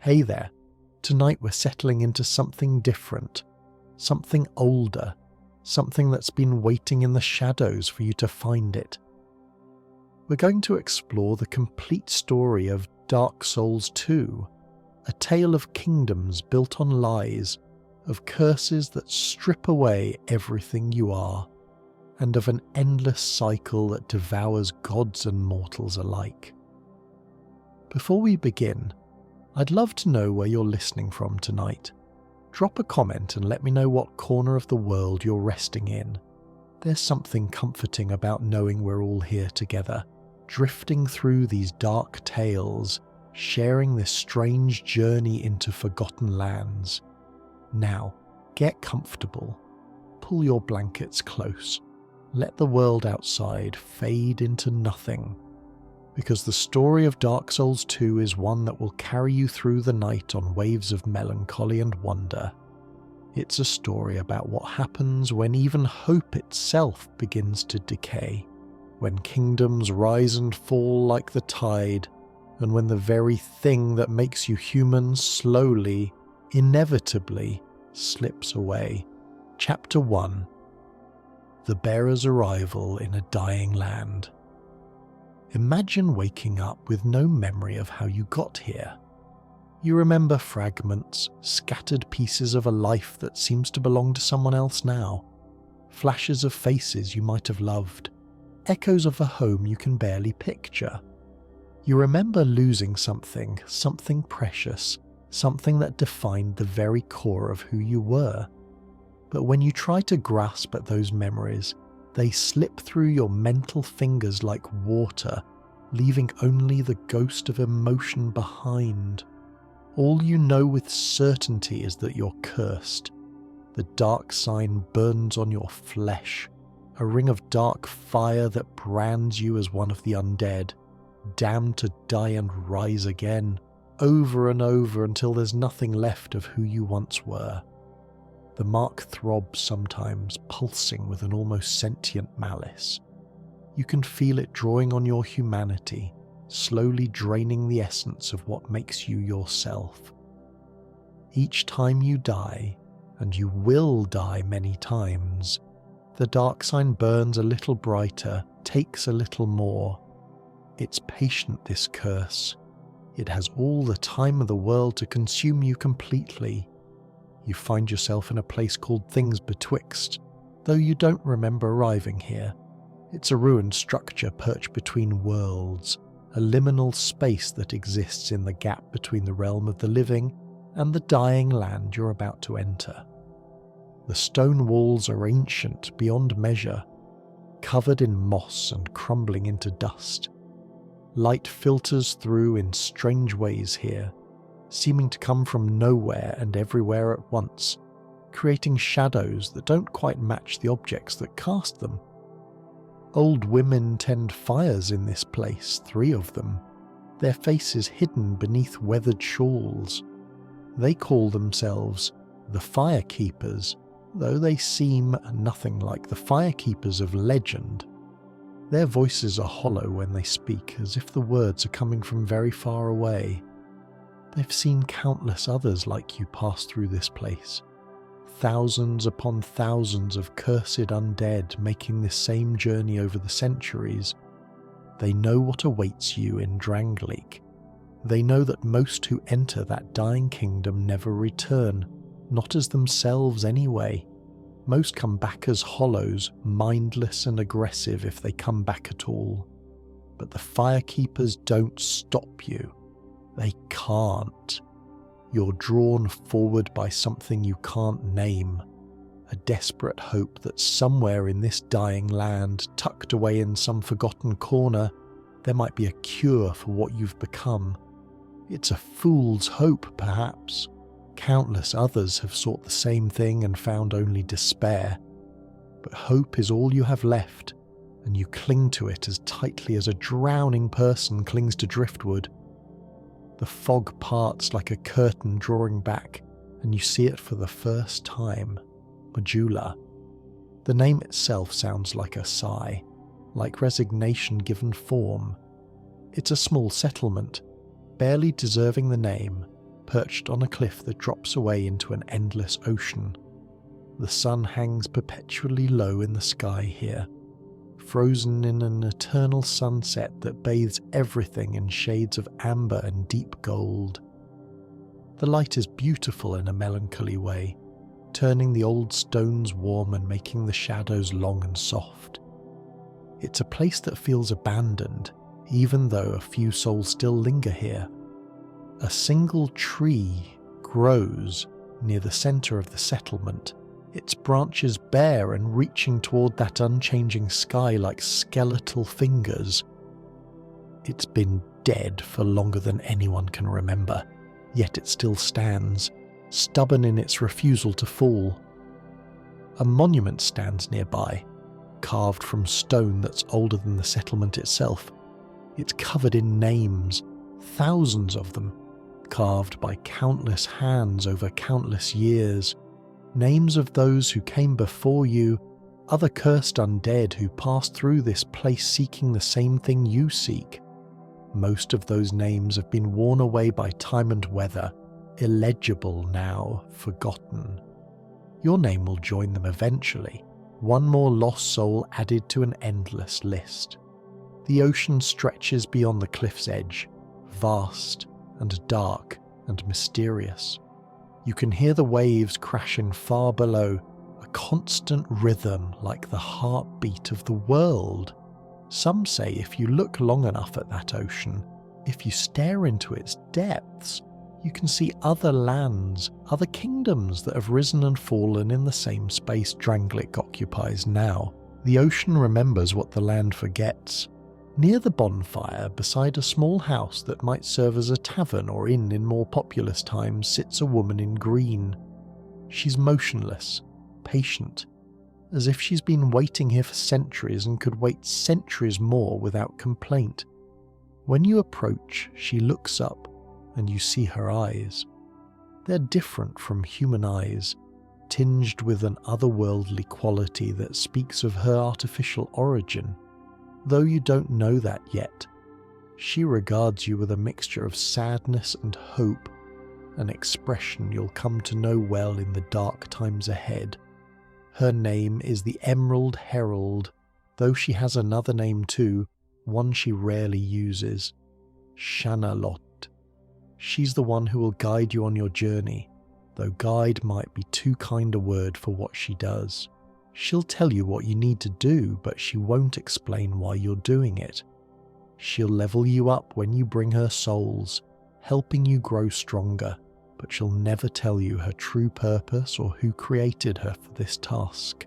Hey there, tonight we're settling into something different, something older, something that's been waiting in the shadows for you to find it. We're going to explore the complete story of Dark Souls 2, a tale of kingdoms built on lies, of curses that strip away everything you are, and of an endless cycle that devours gods and mortals alike. Before we begin, I'd love to know where you're listening from tonight. Drop a comment and let me know what corner of the world you're resting in. There's something comforting about knowing we're all here together, drifting through these dark tales, sharing this strange journey into forgotten lands. Now, get comfortable. Pull your blankets close. Let the world outside fade into nothing. Because the story of Dark Souls 2 is one that will carry you through the night on waves of melancholy and wonder. It's a story about what happens when even hope itself begins to decay, when kingdoms rise and fall like the tide, and when the very thing that makes you human slowly, inevitably, slips away. Chapter 1: The Bearer's Arrival in a Dying Land. Imagine waking up with no memory of how you got here. You remember fragments, scattered pieces of a life that seems to belong to someone else now, flashes of faces you might have loved, echoes of a home you can barely picture. You remember losing something precious, something that defined the very core of who you were. But when you try to grasp at those memories, they slip through your mental fingers like water, leaving only the ghost of emotion behind. All you know with certainty is that you're cursed. The dark sign burns on your flesh, a ring of dark fire that brands you as one of the undead, damned to die and rise again, over and over until there's nothing left of who you once were. The mark throbs sometimes, pulsing with an almost sentient malice. You can feel it drawing on your humanity, slowly draining the essence of what makes you yourself. Each time you die, and you will die many times, the dark sign burns a little brighter, takes a little more. It's patient, this curse. It has all the time of the world to consume you completely. You find yourself in a place called Things Betwixt, though you don't remember arriving here. It's a ruined structure perched between worlds, a liminal space that exists in the gap between the realm of the living and the dying land you're about to enter. The stone walls are ancient beyond measure, covered in moss and crumbling into dust. Light filters through in strange ways here, seeming to come from nowhere and everywhere at once, creating shadows that don't quite match the objects that cast them. Old women tend fires in this place, 3 of them, their faces hidden beneath weathered shawls. They call themselves the Firekeepers, though they seem nothing like the Firekeepers of legend. Their voices are hollow when they speak, as if the words are coming from very far away. They've seen countless others like you pass through this place. Thousands upon thousands of cursed undead making this same journey over the centuries. They know what awaits you in Drangleic. They know that most who enter that dying kingdom never return, not as themselves anyway. Most come back as hollows, mindless and aggressive if they come back at all. But the Firekeepers don't stop you. They can't. You're drawn forward by something you can't name, a desperate hope that somewhere in this dying land, tucked away in some forgotten corner, there might be a cure for what you've become. It's a fool's hope, perhaps. Countless others have sought the same thing and found only despair. But hope is all you have left, and you cling to it as tightly as a drowning person clings to driftwood. The fog parts like a curtain drawing back, and you see it for the first time. Majula. The name itself sounds like a sigh, like resignation given form. It's a small settlement, barely deserving the name, perched on a cliff that drops away into an endless ocean. The sun hangs perpetually low in the sky here, frozen in an eternal sunset that bathes everything in shades of amber and deep gold. The light is beautiful in a melancholy way, turning the old stones warm and making the shadows long and soft. It's a place that feels abandoned, even though a few souls still linger here. A single tree grows near the centre of the settlement, its branches bare and reaching toward that unchanging sky like skeletal fingers. It's been dead for longer than anyone can remember, yet it still stands, stubborn in its refusal to fall. A monument stands nearby, carved from stone that's older than the settlement itself. It's covered in names, thousands of them, carved by countless hands over countless years. Names of those who came before you, other cursed undead who passed through this place seeking the same thing you seek. Most of those names have been worn away by time and weather, illegible now, forgotten. Your name will join them eventually, one more lost soul added to an endless list. The ocean stretches beyond the cliff's edge, vast and dark and mysterious. You can hear the waves crashing far below, a constant rhythm like the heartbeat of the world. Some say if you look long enough at that ocean, if you stare into its depths, you can see other lands, other kingdoms that have risen and fallen in the same space Drangleic occupies now. The ocean remembers what the land forgets. Near the bonfire, beside a small house that might serve as a tavern or inn in more populous times, sits a woman in green. She's motionless, patient, as if she's been waiting here for centuries and could wait centuries more without complaint. When you approach, she looks up, and you see her eyes. They're different from human eyes, tinged with an otherworldly quality that speaks of her artificial origin. Though you don't know that yet, she regards you with a mixture of sadness and hope, an expression you'll come to know well in the dark times ahead. Her name is the Emerald Herald, though she has another name too, one she rarely uses, Shanalot. She's the one who will guide you on your journey, though guide might be too kind a word for what she does. She'll tell you what you need to do, but she won't explain why you're doing it. She'll level you up when you bring her souls, helping you grow stronger, but she'll never tell you her true purpose or who created her for this task.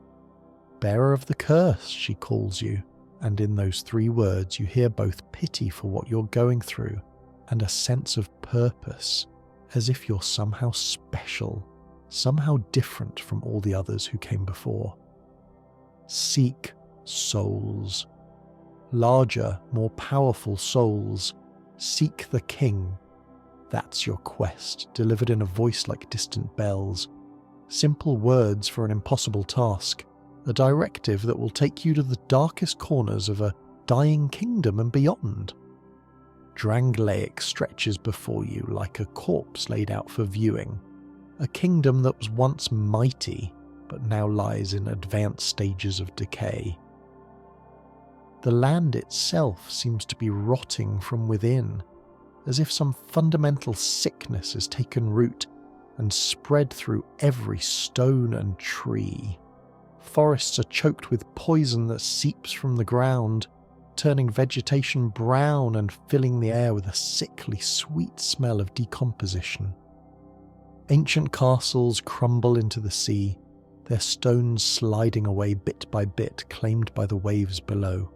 Bearer of the curse, she calls you, and in those 3 words you hear both pity for what you're going through and a sense of purpose, as if you're somehow special, somehow different from all the others who came before. Seek souls. Larger, more powerful souls. Seek the king. That's your quest, delivered in a voice like distant bells. Simple words for an impossible task. A directive that will take you to the darkest corners of a dying kingdom and beyond. Drangleic stretches before you like a corpse laid out for viewing. A kingdom that was once mighty, but now lies in advanced stages of decay. The land itself seems to be rotting from within, as if some fundamental sickness has taken root and spread through every stone and tree. Forests are choked with poison that seeps from the ground, turning vegetation brown and filling the air with a sickly sweet smell of decomposition. Ancient castles crumble into the sea, their stones sliding away bit by bit, claimed by the waves below.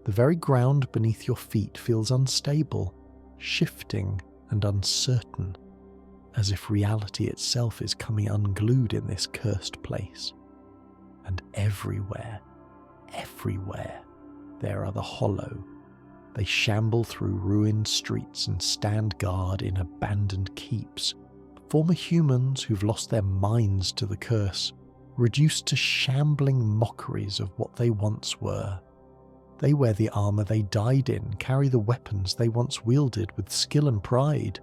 The very ground beneath your feet feels unstable, shifting and uncertain, as if reality itself is coming unglued in this cursed place. And everywhere, there are the hollow. They shamble through ruined streets and stand guard in abandoned keeps. Former humans who've lost their minds to the curse, reduced to shambling mockeries of what they once were. They wear the armour they died in, carry the weapons they once wielded with skill and pride.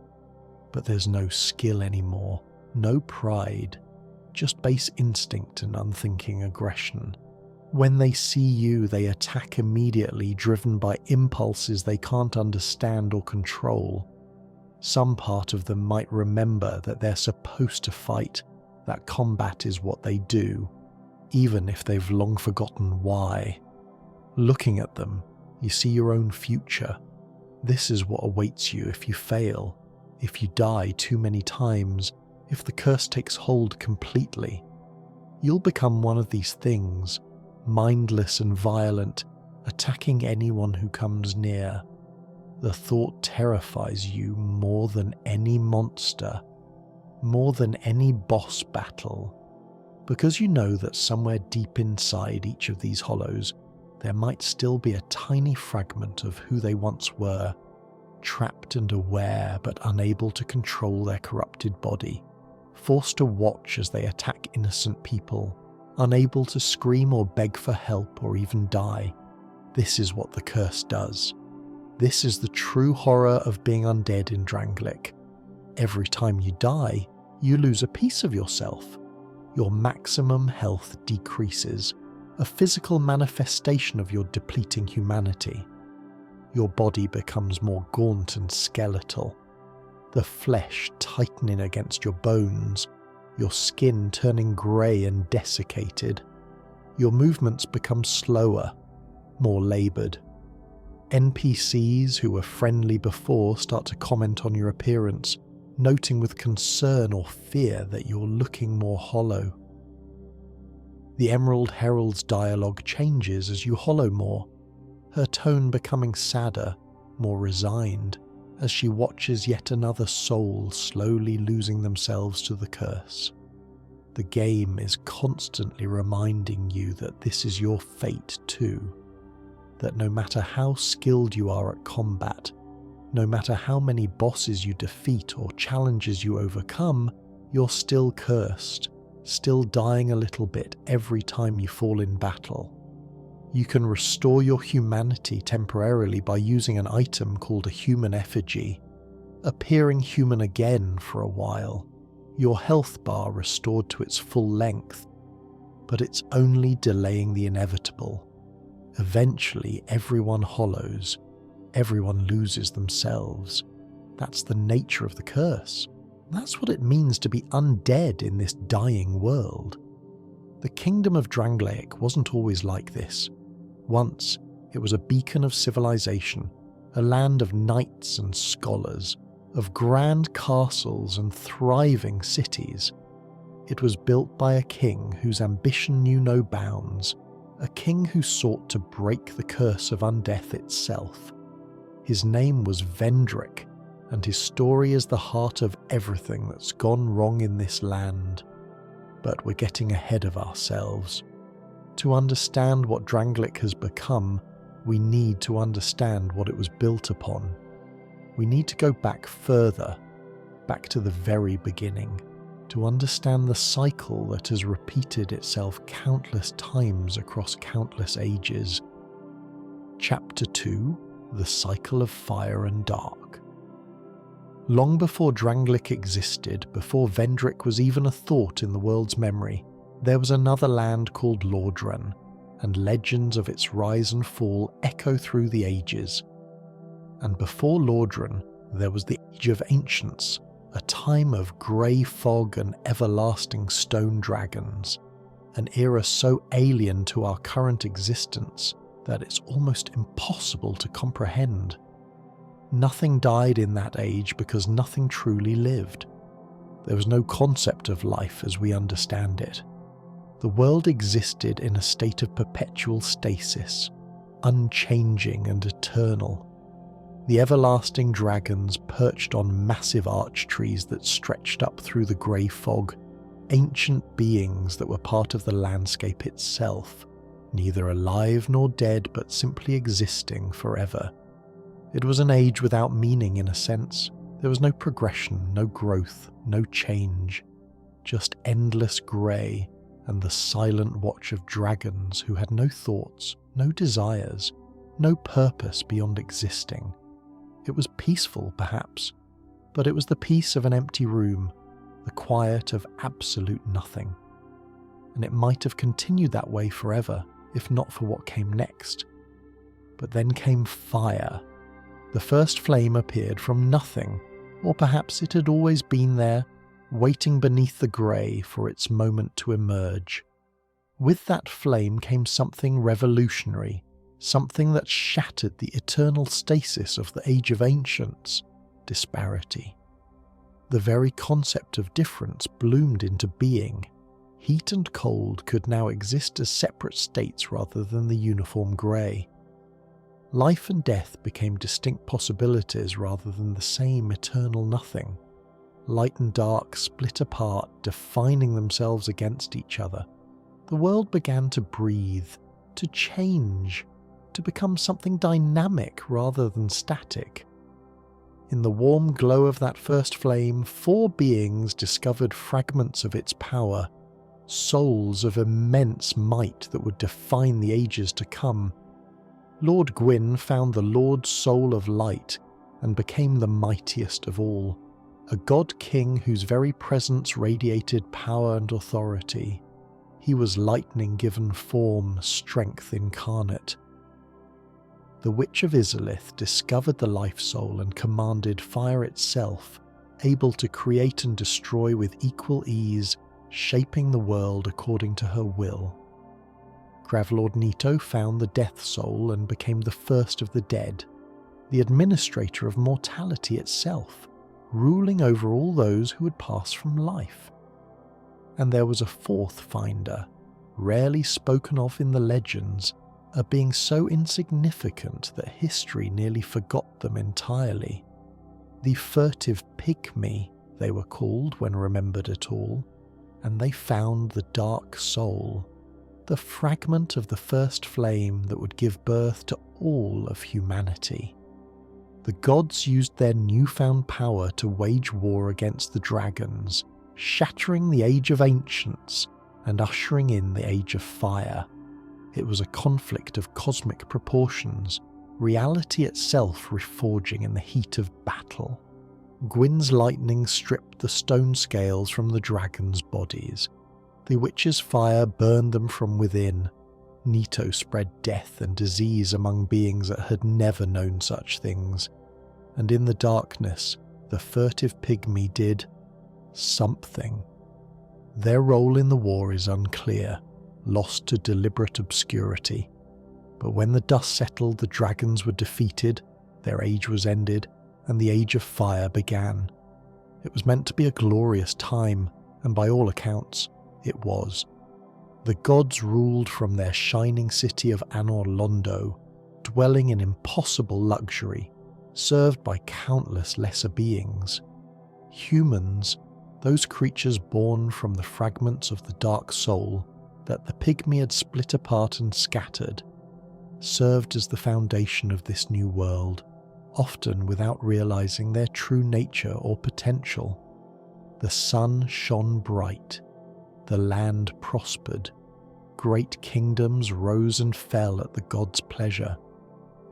But there's no skill anymore, no pride, just base instinct and unthinking aggression. When they see you, they attack immediately, driven by impulses they can't understand or control. Some part of them might remember that they're supposed to fight, that combat is what they do, even if they've long forgotten why. Looking at them, you see your own future. This is what awaits you if you fail, if you die too many times, if the curse takes hold completely. You'll become one of these things, mindless and violent, attacking anyone who comes near. The thought terrifies you more than any monster, more than any boss battle, because you know that somewhere deep inside each of these hollows there might still be a tiny fragment of who they once were, trapped and aware but unable to control their corrupted body, forced to watch as they attack innocent people, unable to scream or beg for help or even die. This is what the curse does. This is the true horror of being undead in Drangleic. Every time you die, you lose a piece of yourself. Your maximum health decreases, a physical manifestation of your depleting humanity. Your body becomes more gaunt and skeletal, the flesh tightening against your bones, your skin turning grey and desiccated. Your movements become slower, more laboured. NPCs who were friendly before start to comment on your appearance, noting with concern or fear that you're looking more hollow. The Emerald Herald's dialogue changes as you hollow more, her tone becoming sadder, more resigned, as she watches yet another soul slowly losing themselves to the curse. The game is constantly reminding you that this is your fate too, that no matter how skilled you are at combat, no matter how many bosses you defeat or challenges you overcome, you're still cursed, still dying a little bit every time you fall in battle. You can restore your humanity temporarily by using an item called a human effigy, appearing human again for a while, your health bar restored to its full length, but it's only delaying the inevitable. Eventually everyone hollows, everyone loses themselves. That's the nature of the curse. That's what it means to be undead in this dying world. The kingdom of Drangleic wasn't always like this. Once, it was a beacon of civilization, a land of knights and scholars, of grand castles and thriving cities. It was built by a king whose ambition knew no bounds, a king who sought to break the curse of undeath itself. His name was Vendrick, and his story is the heart of everything that's gone wrong in this land. But we're getting ahead of ourselves. To understand what Drangleic has become, we need to understand what it was built upon. We need to go back further, back to the very beginning, to understand the cycle that has repeated itself countless times across countless ages. Chapter 2: The Cycle of Fire and Dark. Long before Drangleic existed, before Vendrick was even a thought in the world's memory, there was another land called Lordran, and legends of its rise and fall echo through the ages. And before Lordran, there was the Age of Ancients, a time of grey fog and everlasting stone dragons, an era so alien to our current existence that it's almost impossible to comprehend. Nothing died in that age because nothing truly lived. There was no concept of life as we understand it. The world existed in a state of perpetual stasis, unchanging and eternal. The everlasting dragons perched on massive arch trees that stretched up through the grey fog, ancient beings that were part of the landscape itself, neither alive nor dead but simply existing forever. It was an age without meaning in a sense. There was no progression, no growth, no change, just endless grey and the silent watch of dragons who had no thoughts, no desires, no purpose beyond existing. It was peaceful, perhaps, but it was the peace of an empty room, the quiet of absolute nothing. And it might have continued that way forever, if not for what came next. But then came fire. The first flame appeared from nothing, or perhaps it had always been there, waiting beneath the grey for its moment to emerge. With that flame came something revolutionary, something that shattered the eternal stasis of the Age of Ancients: disparity. The very concept of difference bloomed into being. Heat and cold could now exist as separate states rather than the uniform grey. Life and death became distinct possibilities rather than the same eternal nothing. Light and dark split apart, defining themselves against each other. The world began to breathe, to change, to become something dynamic rather than static. In the warm glow of that first flame, 4 beings discovered fragments of its power, souls of immense might that would define the ages to come. Lord Gwyn found the Lord Soul of Light and became the mightiest of all, a god-king whose very presence radiated power and authority. He was lightning given form, strength incarnate. The Witch of Izalith discovered the Life Soul and commanded fire itself, able to create and destroy with equal ease, shaping the world according to her will. Gravlord Nito found the Death Soul and became the first of the dead, the administrator of mortality itself, ruling over all those who would pass from life. And there was a 4th finder, rarely spoken of in the legends, a being so insignificant that history nearly forgot them entirely. The furtive pygmy, they were called when remembered at all, and they found the Dark Soul, the fragment of the first flame that would give birth to all of humanity. The gods used their newfound power to wage war against the dragons, shattering the Age of Ancients and ushering in the Age of Fire. It was a conflict of cosmic proportions, reality itself reforging in the heat of battle. Gwyn's lightning stripped the stone scales from the dragons' bodies. The witch's fire burned them from within. Nito spread death and disease among beings that had never known such things. And in the darkness, the furtive pygmy did something. Their role in the war is unclear, lost to deliberate obscurity. But when the dust settled, the dragons were defeated, their age was ended, and the Age of Fire began. It was meant to be a glorious time, and by all accounts, it was. The gods ruled from their shining city of Anor Londo, dwelling in impossible luxury, served by countless lesser beings. Humans, those creatures born from the fragments of the Dark Soul that the pygmy had split apart and scattered, served as the foundation of this new world, often without realizing their true nature or potential. The sun shone bright, the land prospered, great kingdoms rose and fell at the gods' pleasure.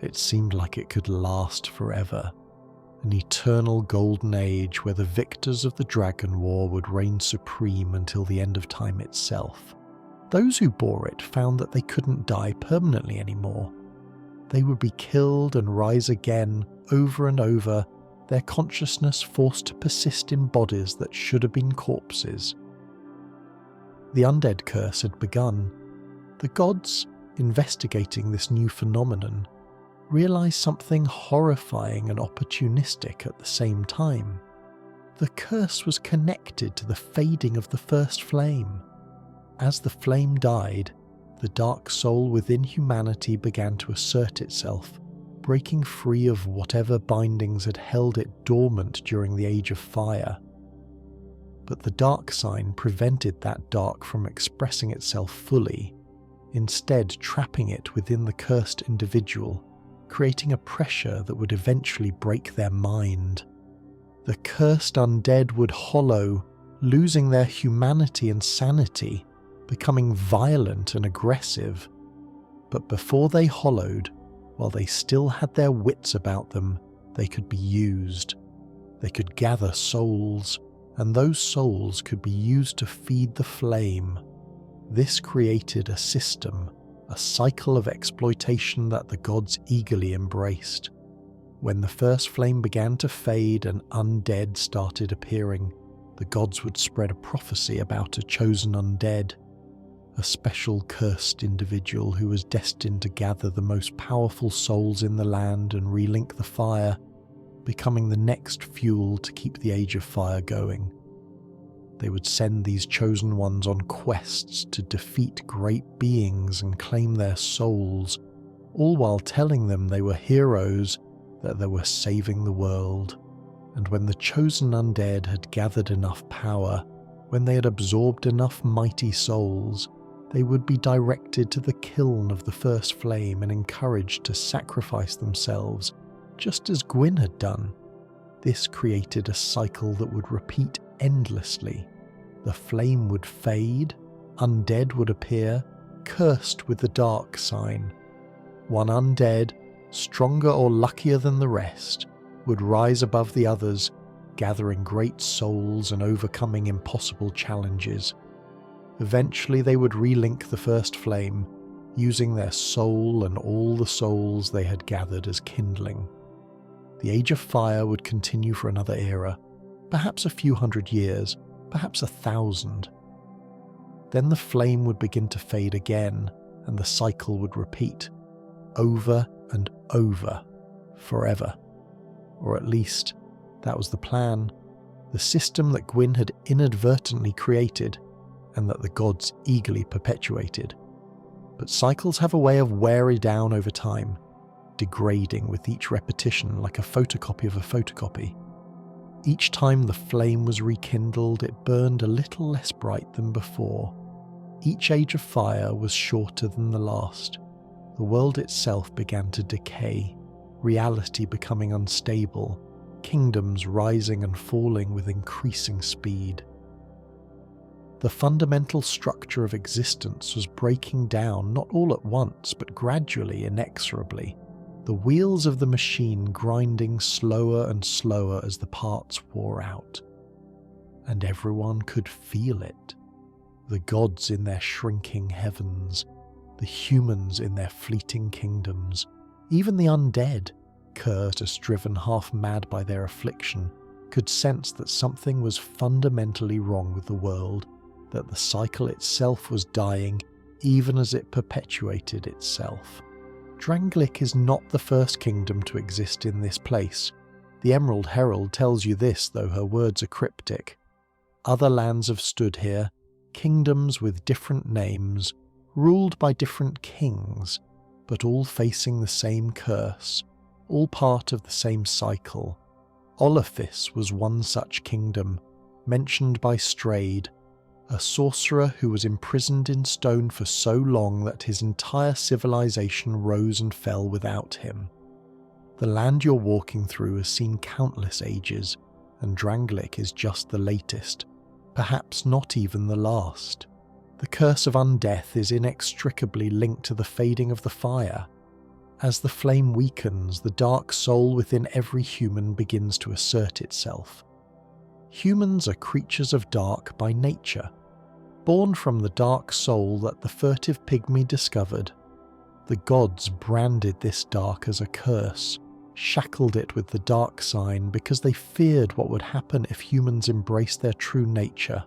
It seemed like it could last forever, an eternal golden age where the victors of the Dragon War would reign supreme until the end of time itself. Those who bore it found that they couldn't die permanently anymore. They would be killed and rise again, over and over, their consciousness forced to persist in bodies that should have been corpses. The undead curse had begun. The gods, investigating this new phenomenon, realized something horrifying and opportunistic at the same time. The curse was connected to the fading of the first flame. As the flame died, the dark soul within humanity began to assert itself, breaking free of whatever bindings had held it dormant during the Age of Fire. But the dark sign prevented that dark from expressing itself fully, instead trapping it within the cursed individual, creating a pressure that would eventually break their mind. The cursed undead would hollow, losing their humanity and sanity, becoming violent and aggressive. But before they hollowed, while they still had their wits about them, they could be used. They could gather souls, and those souls could be used to feed the flame. This created a system, a cycle of exploitation that the gods eagerly embraced. When the first flame began to fade and undead started appearing, the gods would spread a prophecy about a chosen undead, a special cursed individual who was destined to gather the most powerful souls in the land and relink the fire, becoming the next fuel to keep the Age of Fire going. They would send these chosen ones on quests to defeat great beings and claim their souls, all while telling them they were heroes, that they were saving the world. And when the chosen undead had gathered enough power, when they had absorbed enough mighty souls, they would be directed to the kiln of the first flame and encouraged to sacrifice themselves, just as Gwyn had done. This created a cycle that would repeat endlessly. The flame would fade, undead would appear, cursed with the dark sign. One undead, stronger or luckier than the rest, would rise above the others, gathering great souls and overcoming impossible challenges. Eventually they would relink the first flame, using their soul and all the souls they had gathered as kindling. The Age of Fire would continue for another era, perhaps a few hundred years, perhaps 1,000. Then the flame would begin to fade again, and the cycle would repeat, over and over, forever. Or at least, that was the plan, the system that Gwyn had inadvertently created, and that the gods eagerly perpetuated. But cycles have a way of wearing down over time, degrading with each repetition like a photocopy of a photocopy. Each time the flame was rekindled, it burned a little less bright than before. Each Age of Fire was shorter than the last. The world itself began to decay, reality becoming unstable, kingdoms rising and falling with increasing speed. The fundamental structure of existence was breaking down not all at once, but gradually, inexorably, the wheels of the machine grinding slower and slower as the parts wore out. And everyone could feel it. The gods in their shrinking heavens, the humans in their fleeting kingdoms, even the undead, cursed, driven half mad by their affliction, could sense that something was fundamentally wrong with the world, that the cycle itself was dying even as it perpetuated itself. Drangleic is not the first kingdom to exist in this place. The Emerald Herald tells you this, though her words are cryptic. Other lands have stood here, kingdoms with different names, ruled by different kings, but all facing the same curse, all part of the same cycle. Olafis was one such kingdom, mentioned by Strayed, a sorcerer who was imprisoned in stone for so long that his entire civilization rose and fell without him. The land you're walking through has seen countless ages, and Drangleic is just the latest, perhaps not even the last. The curse of undeath is inextricably linked to the fading of the fire. As the flame weakens, the dark soul within every human begins to assert itself. Humans are creatures of dark by nature, born from the dark soul that the furtive pygmy discovered. The gods branded this dark as a curse, shackled it with the dark sign because they feared what would happen if humans embraced their true nature.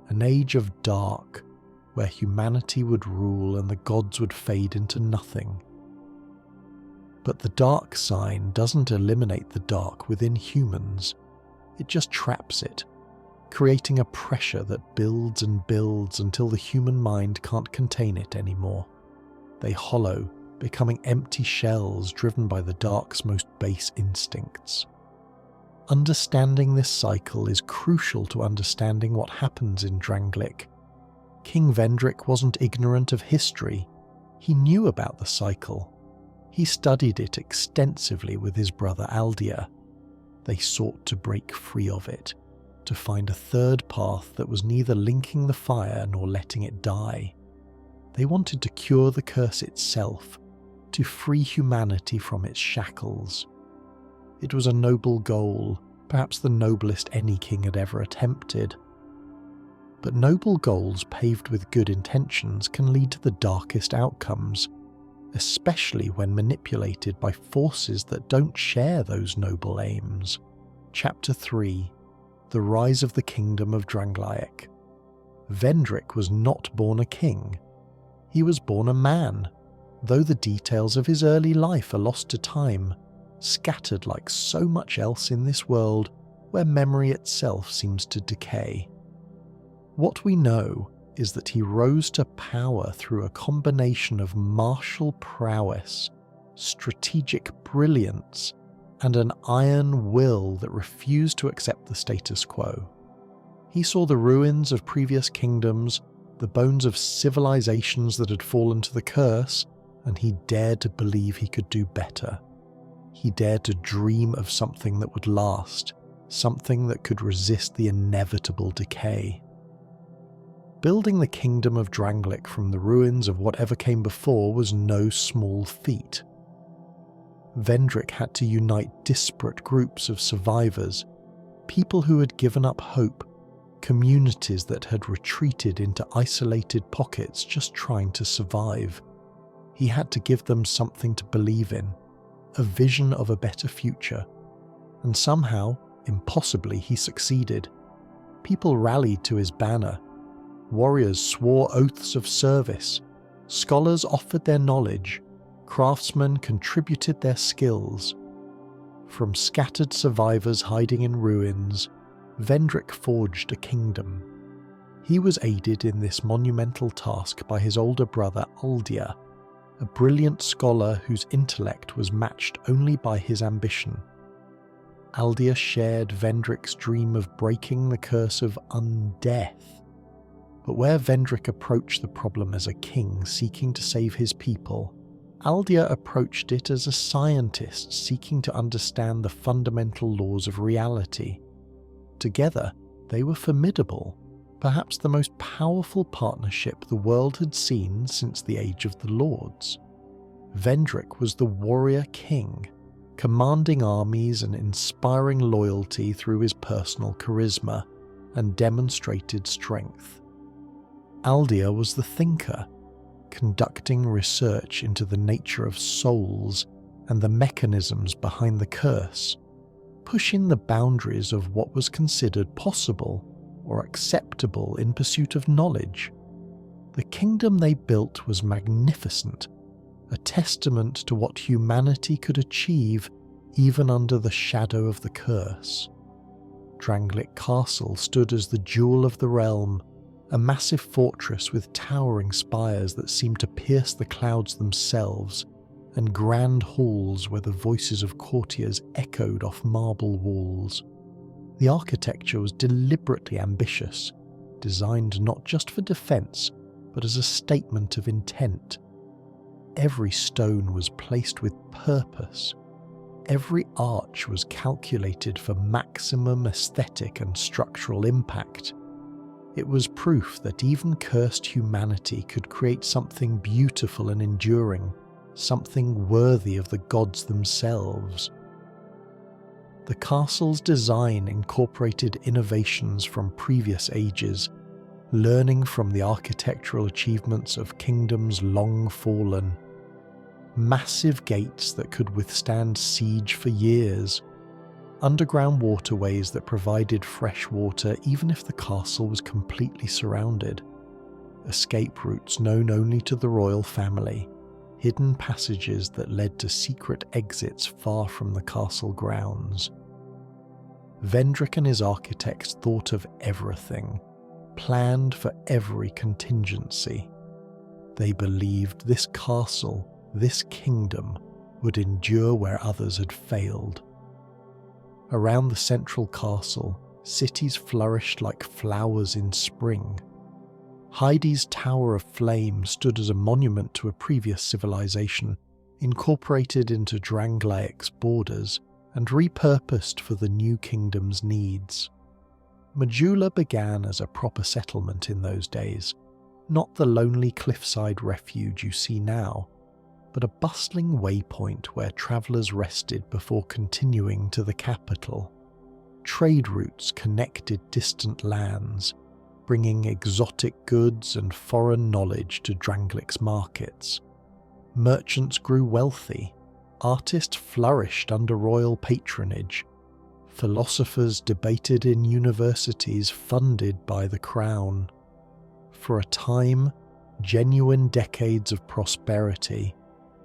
An age of dark, where humanity would rule and the gods would fade into nothing. But the dark sign doesn't eliminate the dark within humans, it just traps it, creating a pressure that builds and builds until the human mind can't contain it anymore. They hollow, becoming empty shells driven by the dark's most base instincts. Understanding this cycle is crucial to understanding what happens in Drangleic. King Vendrick wasn't ignorant of history. He knew about the cycle. He studied it extensively with his brother Aldia. They sought to break free of it, to find a third path that was neither linking the fire nor letting it die. They wanted to cure the curse itself, to free humanity from its shackles. It was a noble goal, perhaps the noblest any king had ever attempted. But noble goals paved with good intentions can lead to the darkest outcomes, especially when manipulated by forces that don't share those noble aims. Chapter 3: The Rise of the Kingdom of Drangleic. Vendrick was not born a king. He was born a man, though the details of his early life are lost to time, scattered like so much else in this world where memory itself seems to decay. What we know is that he rose to power through a combination of martial prowess, strategic brilliance, and an iron will that refused to accept the status quo. He saw the ruins of previous kingdoms, the bones of civilizations that had fallen to the curse, and he dared to believe he could do better. He dared to dream of something that would last, something that could resist the inevitable decay. Building the kingdom of Drangleic from the ruins of whatever came before was no small feat. Vendrick had to unite disparate groups of survivors, people who had given up hope, communities that had retreated into isolated pockets just trying to survive. He had to give them something to believe in, a vision of a better future. And somehow, impossibly, he succeeded. People rallied to his banner. Warriors swore oaths of service. Scholars offered their knowledge. Craftsmen contributed their skills. From scattered survivors hiding in ruins, Vendrick forged a kingdom. He was aided in this monumental task by his older brother Aldia, a brilliant scholar whose intellect was matched only by his ambition. Aldia shared Vendrick's dream of breaking the curse of undeath. But where Vendrick approached the problem as a king seeking to save his people, Aldia approached it as a scientist seeking to understand the fundamental laws of reality. Together, they were formidable, perhaps the most powerful partnership the world had seen since the Age of the Lords. Vendrick was the warrior king, commanding armies and inspiring loyalty through his personal charisma and demonstrated strength. Aldia was the thinker, conducting research into the nature of souls and the mechanisms behind the curse, pushing the boundaries of what was considered possible or acceptable in pursuit of knowledge. The kingdom they built was magnificent, a testament to what humanity could achieve even under the shadow of the curse. Drangleic Castle stood as the jewel of the realm, a massive fortress with towering spires that seemed to pierce the clouds themselves, and grand halls where the voices of courtiers echoed off marble walls. The architecture was deliberately ambitious, designed not just for defense, but as a statement of intent. Every stone was placed with purpose. Every arch was calculated for maximum aesthetic and structural impact. It was proof that even cursed humanity could create something beautiful and enduring, something worthy of the gods themselves. The castle's design incorporated innovations from previous ages, learning from the architectural achievements of kingdoms long fallen. Massive gates that could withstand siege for years, underground waterways that provided fresh water even if the castle was completely surrounded, escape routes known only to the royal family, hidden passages that led to secret exits far from the castle grounds. Vendrick and his architects thought of everything, planned for every contingency. They believed this castle, this kingdom, would endure where others had failed. Around the central castle, cities flourished like flowers in spring. Heidi's Tower of Flame stood as a monument to a previous civilization, incorporated into Drangleic's borders and repurposed for the new kingdom's needs. Majula began as a proper settlement in those days, not the lonely cliffside refuge you see now, but a bustling waypoint where travellers rested before continuing to the capital. Trade routes connected distant lands, bringing exotic goods and foreign knowledge to Drangleic's markets. Merchants grew wealthy, artists flourished under royal patronage, philosophers debated in universities funded by the crown. For a time, genuine decades of prosperity,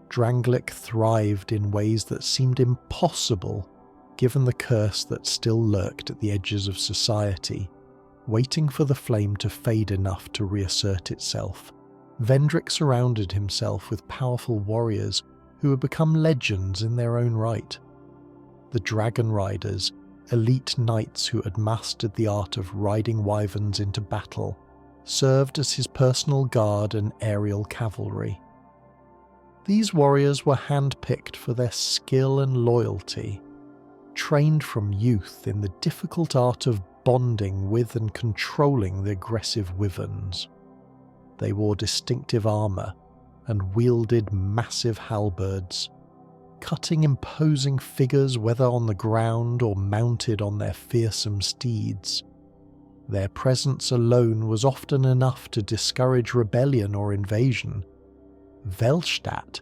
Drangleic thrived in ways that seemed impossible given the curse that still lurked at the edges of society, waiting for the flame to fade enough to reassert itself. Vendrick surrounded himself with powerful warriors who had become legends in their own right. The Dragon Riders, elite knights who had mastered the art of riding wyverns into battle, served as his personal guard and aerial cavalry. These warriors were handpicked for their skill and loyalty, trained from youth in the difficult art of bonding with and controlling the aggressive wyverns. They wore distinctive armour and wielded massive halberds, cutting imposing figures whether on the ground or mounted on their fearsome steeds. Their presence alone was often enough to discourage rebellion or invasion. Velstadt,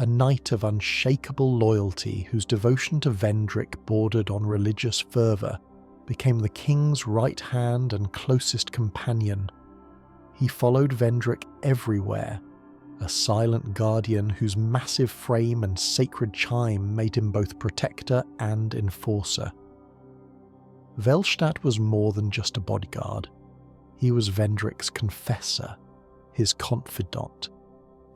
a knight of unshakable loyalty whose devotion to Vendrick bordered on religious fervour, became the king's right hand and closest companion. He followed Vendrick everywhere, a silent guardian whose massive frame and sacred chime made him both protector and enforcer. Velstadt was more than just a bodyguard. He was Vendrick's confessor, his confidant,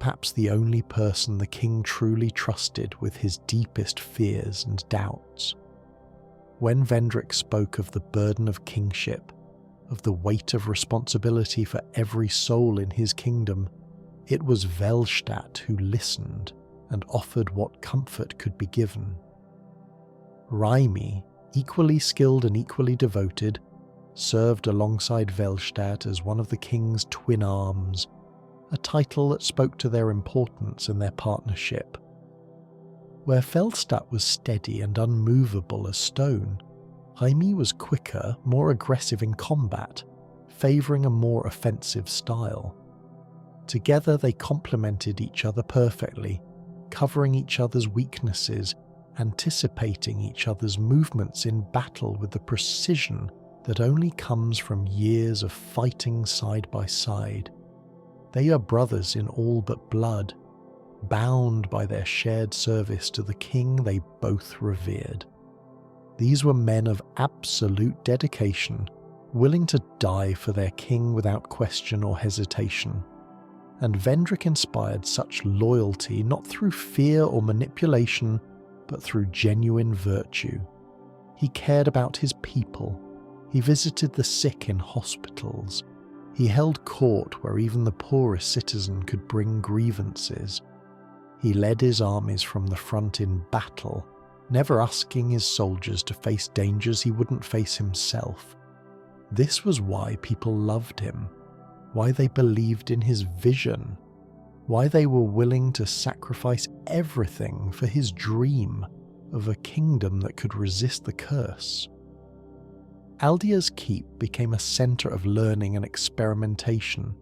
perhaps the only person the king truly trusted with his deepest fears and doubts. When Vendrick spoke of the burden of kingship, of the weight of responsibility for every soul in his kingdom, it was Velstadt who listened and offered what comfort could be given. Raimi, equally skilled and equally devoted, served alongside Velstadt as one of the king's twin arms, a title that spoke to their importance and their partnership. Where Velstadt was steady and unmovable as stone, Raimi was quicker, more aggressive in combat, favouring a more offensive style. Together they complemented each other perfectly, covering each other's weaknesses, anticipating each other's movements in battle with the precision that only comes from years of fighting side by side. They are brothers in all but blood, bound by their shared service to the king they both revered. These were men of absolute dedication, willing to die for their king without question or hesitation. And Vendrick inspired such loyalty not through fear or manipulation, but through genuine virtue. He cared about his people. He visited the sick in hospitals. He held court where even the poorest citizen could bring grievances. He led his armies from the front in battle, never asking his soldiers to face dangers he wouldn't face himself. This was why people loved him, why they believed in his vision, why they were willing to sacrifice everything for his dream of a kingdom that could resist the curse. Aldia's keep became a centre of learning and experimentation,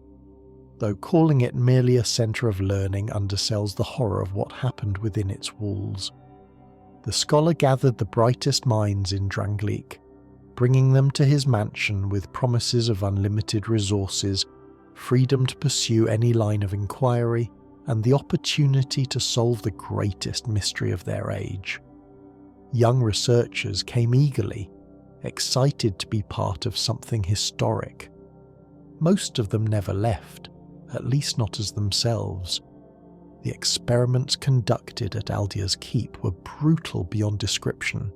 though calling it merely a centre of learning undersells the horror of what happened within its walls. The scholar gathered the brightest minds in Drangleic, bringing them to his mansion with promises of unlimited resources, freedom to pursue any line of inquiry, and the opportunity to solve the greatest mystery of their age. Young researchers came eagerly, excited to be part of something historic. Most of them never left, at least not as themselves. The experiments conducted at Aldia's keep were brutal beyond description.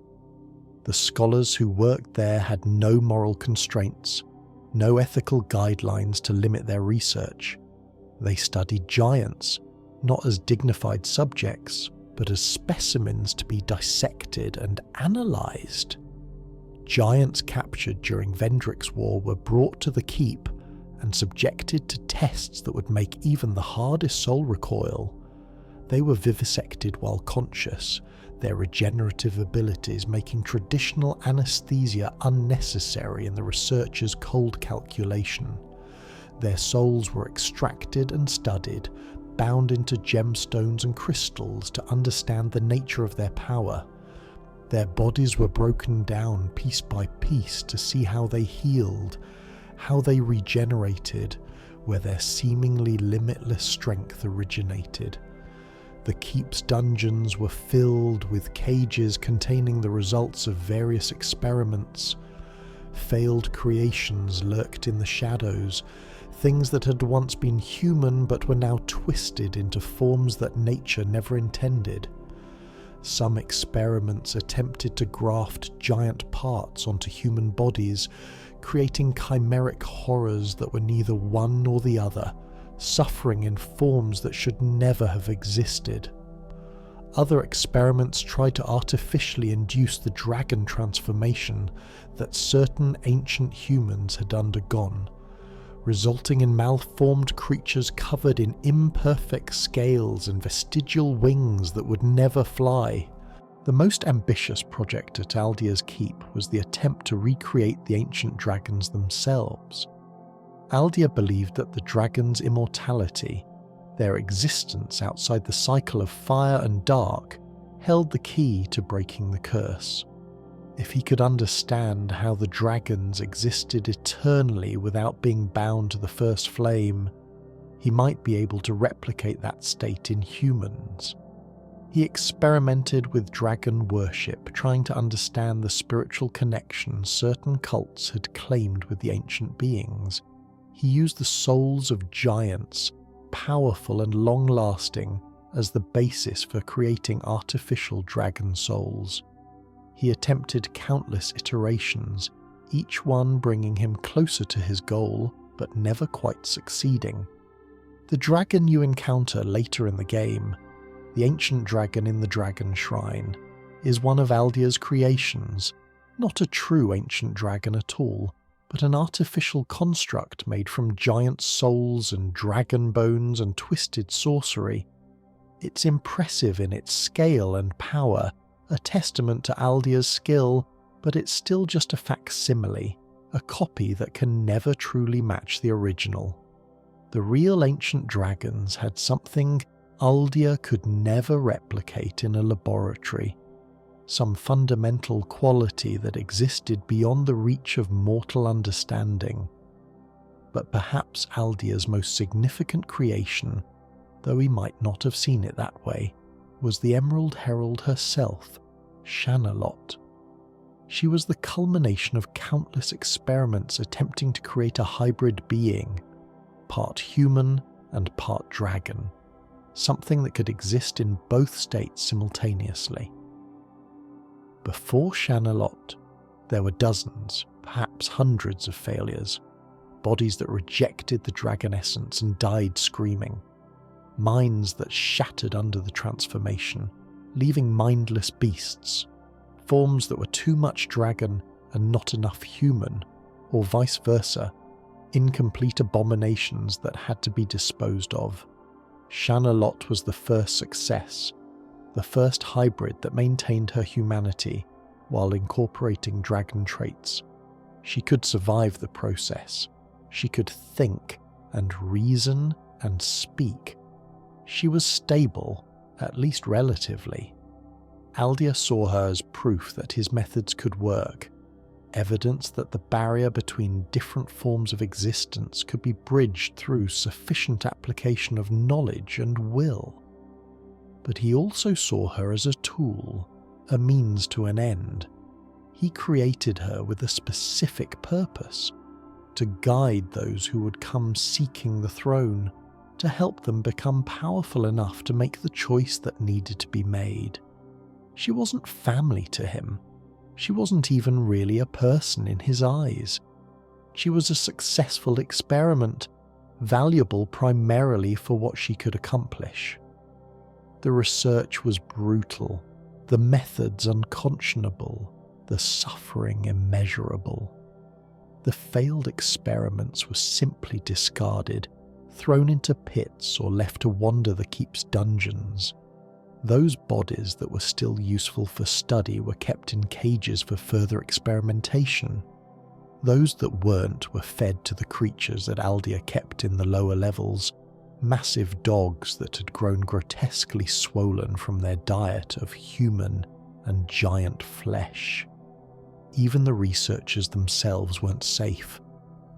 The scholars who worked there had no moral constraints, no ethical guidelines to limit their research. They studied giants, not as dignified subjects, but as specimens to be dissected and analysed. Giants captured during Vendrick's war were brought to the keep and subjected to tests that would make even the hardest soul recoil. They were vivisected while conscious, their regenerative abilities making traditional anesthesia unnecessary in the researchers' cold calculation. Their souls were extracted and studied, bound into gemstones and crystals to understand the nature of their power. Their bodies were broken down piece by piece to see how they healed, how they regenerated, where their seemingly limitless strength originated. The keep's dungeons were filled with cages containing the results of various experiments. Failed creations lurked in the shadows, things that had once been human but were now twisted into forms that nature never intended. Some experiments attempted to graft giant parts onto human bodies, creating chimeric horrors that were neither one nor the other, suffering in forms that should never have existed. Other experiments tried to artificially induce the dragon transformation that certain ancient humans had undergone, resulting in malformed creatures covered in imperfect scales and vestigial wings that would never fly. The most ambitious project at Aldia's keep was the attempt to recreate the ancient dragons themselves. Aldia believed that the dragons' immortality, their existence outside the cycle of fire and dark, held the key to breaking the curse. If he could understand how the dragons existed eternally without being bound to the first flame, he might be able to replicate that state in humans. He experimented with dragon worship, trying to understand the spiritual connection certain cults had claimed with the ancient beings. He used the souls of giants, powerful and long-lasting, as the basis for creating artificial dragon souls. He attempted countless iterations, each one bringing him closer to his goal, but never quite succeeding. The dragon you encounter later in the game, the ancient dragon in the Dragon Shrine, is one of Aldia's creations, not a true ancient dragon at all, but an artificial construct made from giant souls and dragon bones and twisted sorcery. It's impressive in its scale and power, a testament to Aldia's skill, but it's still just a facsimile, a copy that can never truly match the original. The real ancient dragons had something Aldia could never replicate in a laboratory, some fundamental quality that existed beyond the reach of mortal understanding. But perhaps Aldia's most significant creation, though he might not have seen it that way, was the Emerald Herald herself, Shanalot. She was the culmination of countless experiments attempting to create a hybrid being, part human and part dragon, something that could exist in both states simultaneously. Before Shanalot, there were dozens, perhaps hundreds of failures, bodies that rejected the dragon essence and died screaming, minds that shattered under the transformation, leaving mindless beasts, forms that were too much dragon and not enough human, or vice versa, incomplete abominations that had to be disposed of. Shanalot was the first success, the first hybrid that maintained her humanity while incorporating dragon traits. She could survive the process. She could think and reason and speak. She was stable, at least relatively. Aldia saw her as proof that his methods could work, evidence that the barrier between different forms of existence could be bridged through sufficient application of knowledge and will. But he also saw her as a tool, a means to an end. He created her with a specific purpose, to guide those who would come seeking the throne, to help them become powerful enough to make the choice that needed to be made. She wasn't family to him. She wasn't even really a person in his eyes. She was a successful experiment, valuable primarily for what she could accomplish. The research was brutal, the methods unconscionable, the suffering immeasurable. The failed experiments were simply discarded, thrown into pits or left to wander the keep's dungeons. Those bodies that were still useful for study were kept in cages for further experimentation. Those that weren't were fed to the creatures that Aldia kept in the lower levels, massive dogs that had grown grotesquely swollen from their diet of human and giant flesh. Even the researchers themselves weren't safe.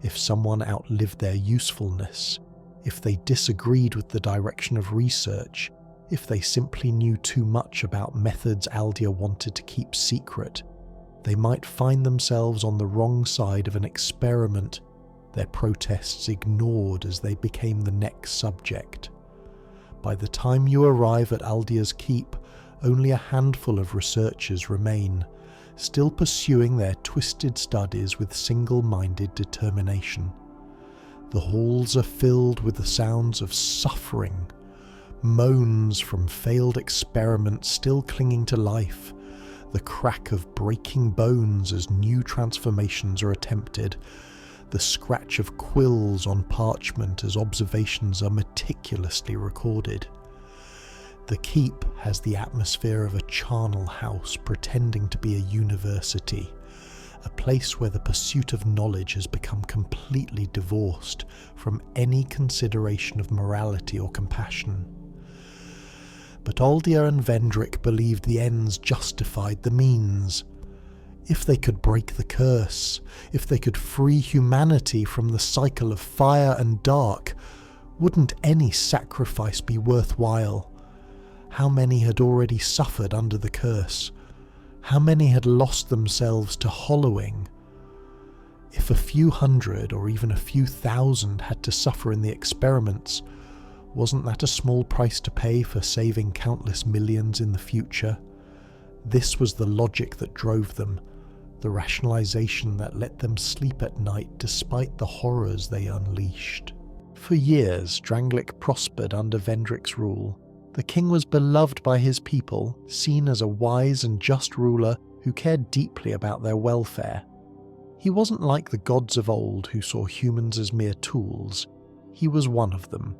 If someone outlived their usefulness, if they disagreed with the direction of research, if they simply knew too much about methods Aldia wanted to keep secret, they might find themselves on the wrong side of an experiment, their protests ignored as they became the next subject. By the time you arrive at Aldia's keep, only a handful of researchers remain, still pursuing their twisted studies with single-minded determination. The halls are filled with the sounds of suffering, moans from failed experiments still clinging to life, the crack of breaking bones as new transformations are attempted, the scratch of quills on parchment as observations are meticulously recorded. The keep has the atmosphere of a charnel house pretending to be a university, a place where the pursuit of knowledge has become completely divorced from any consideration of morality or compassion. But Aldia and Vendrick believed the ends justified the means. If they could break the curse, if they could free humanity from the cycle of fire and dark, wouldn't any sacrifice be worthwhile? How many had already suffered under the curse? How many had lost themselves to hollowing? If a few hundred or even a few thousand had to suffer in the experiments, wasn't that a small price to pay for saving countless millions in the future? This was the logic that drove them, the rationalization that let them sleep at night despite the horrors they unleashed. For years, Drangleic prospered under Vendrick's rule. The king was beloved by his people, seen as a wise and just ruler who cared deeply about their welfare. He wasn't like the gods of old who saw humans as mere tools. He was one of them,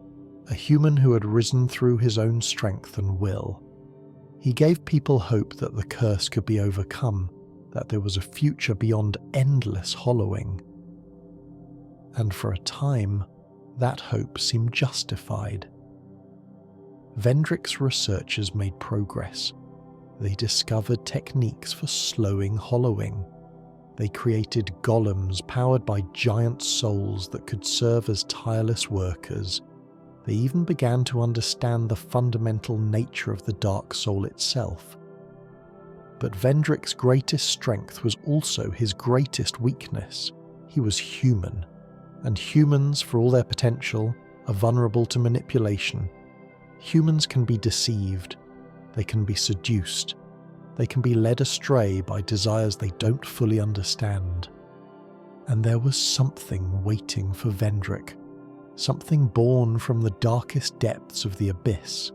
a human who had risen through his own strength and will. He gave people hope that the curse could be overcome, that there was a future beyond endless hollowing. And for a time, that hope seemed justified. Vendrick's researchers made progress. They discovered techniques for slowing hollowing. They created golems powered by giant souls that could serve as tireless workers. They even began to understand the fundamental nature of the dark soul itself. But Vendrick's greatest strength was also his greatest weakness. He was human, and humans, for all their potential, are vulnerable to manipulation. Humans can be deceived, they can be seduced, they can be led astray by desires they don't fully understand. And there was something waiting for Vendrick, something born from the darkest depths of the abyss,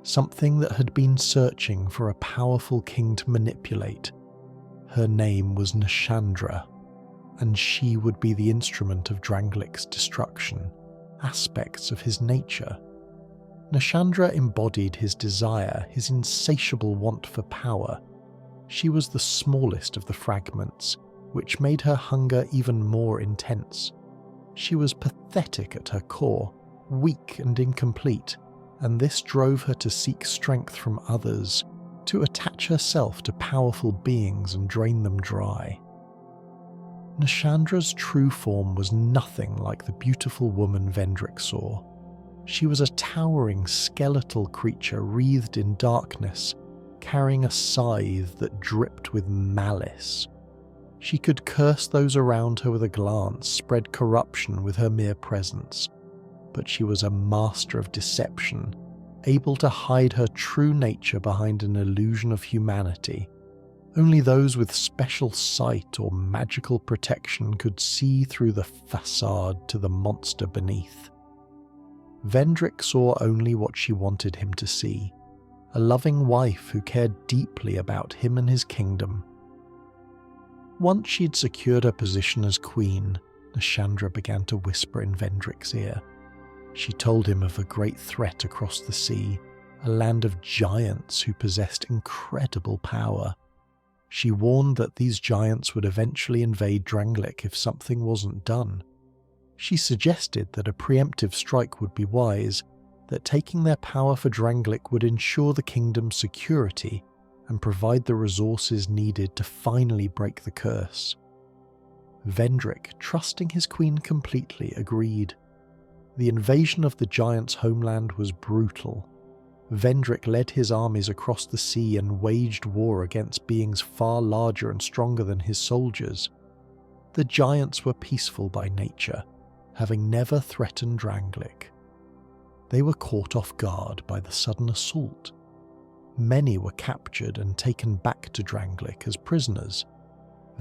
something that had been searching for a powerful king to manipulate. Her name was Nashandra, and she would be the instrument of Drangleic's destruction, aspects of his nature. Nashandra embodied his desire, his insatiable want for power. She was the smallest of the fragments, which made her hunger even more intense. She was pathetic at her core, weak and incomplete, and this drove her to seek strength from others, to attach herself to powerful beings and drain them dry. Nashandra's true form was nothing like the beautiful woman Vendrick saw. She was a towering skeletal creature wreathed in darkness, carrying a scythe that dripped with malice. She could curse those around her with a glance, spread corruption with her mere presence. But she was a master of deception, able to hide her true nature behind an illusion of humanity. Only those with special sight or magical protection could see through the facade to the monster beneath. Vendrick saw only what she wanted him to see, a loving wife who cared deeply about him and his kingdom. Once she had secured her position as queen, Nashandra began to whisper in Vendrick's ear. She told him of a great threat across the sea, a land of giants who possessed incredible power. She warned that these giants would eventually invade Drangleic if something wasn't done. She suggested that a preemptive strike would be wise, that taking their power for Drangleic would ensure the kingdom's security and provide the resources needed to finally break the curse. Vendrick, trusting his queen completely, agreed. The invasion of the giants' homeland was brutal. Vendrick led his armies across the sea and waged war against beings far larger and stronger than his soldiers. The giants were peaceful by nature, having never threatened Drangleic. They were caught off guard by the sudden assault. Many were captured and taken back to Drangleic as prisoners.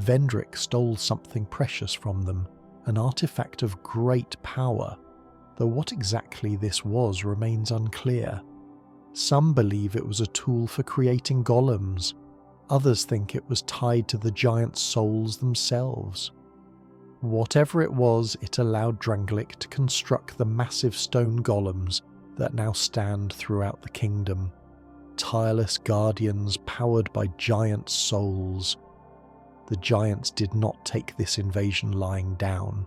Vendrick stole something precious from them, an artifact of great power, though what exactly this was remains unclear. Some believe it was a tool for creating golems. Others think it was tied to the giants' souls themselves. Whatever it was, it allowed Drangleic to construct the massive stone golems that now stand throughout the kingdom. Tireless guardians powered by giant souls. The giants did not take this invasion lying down.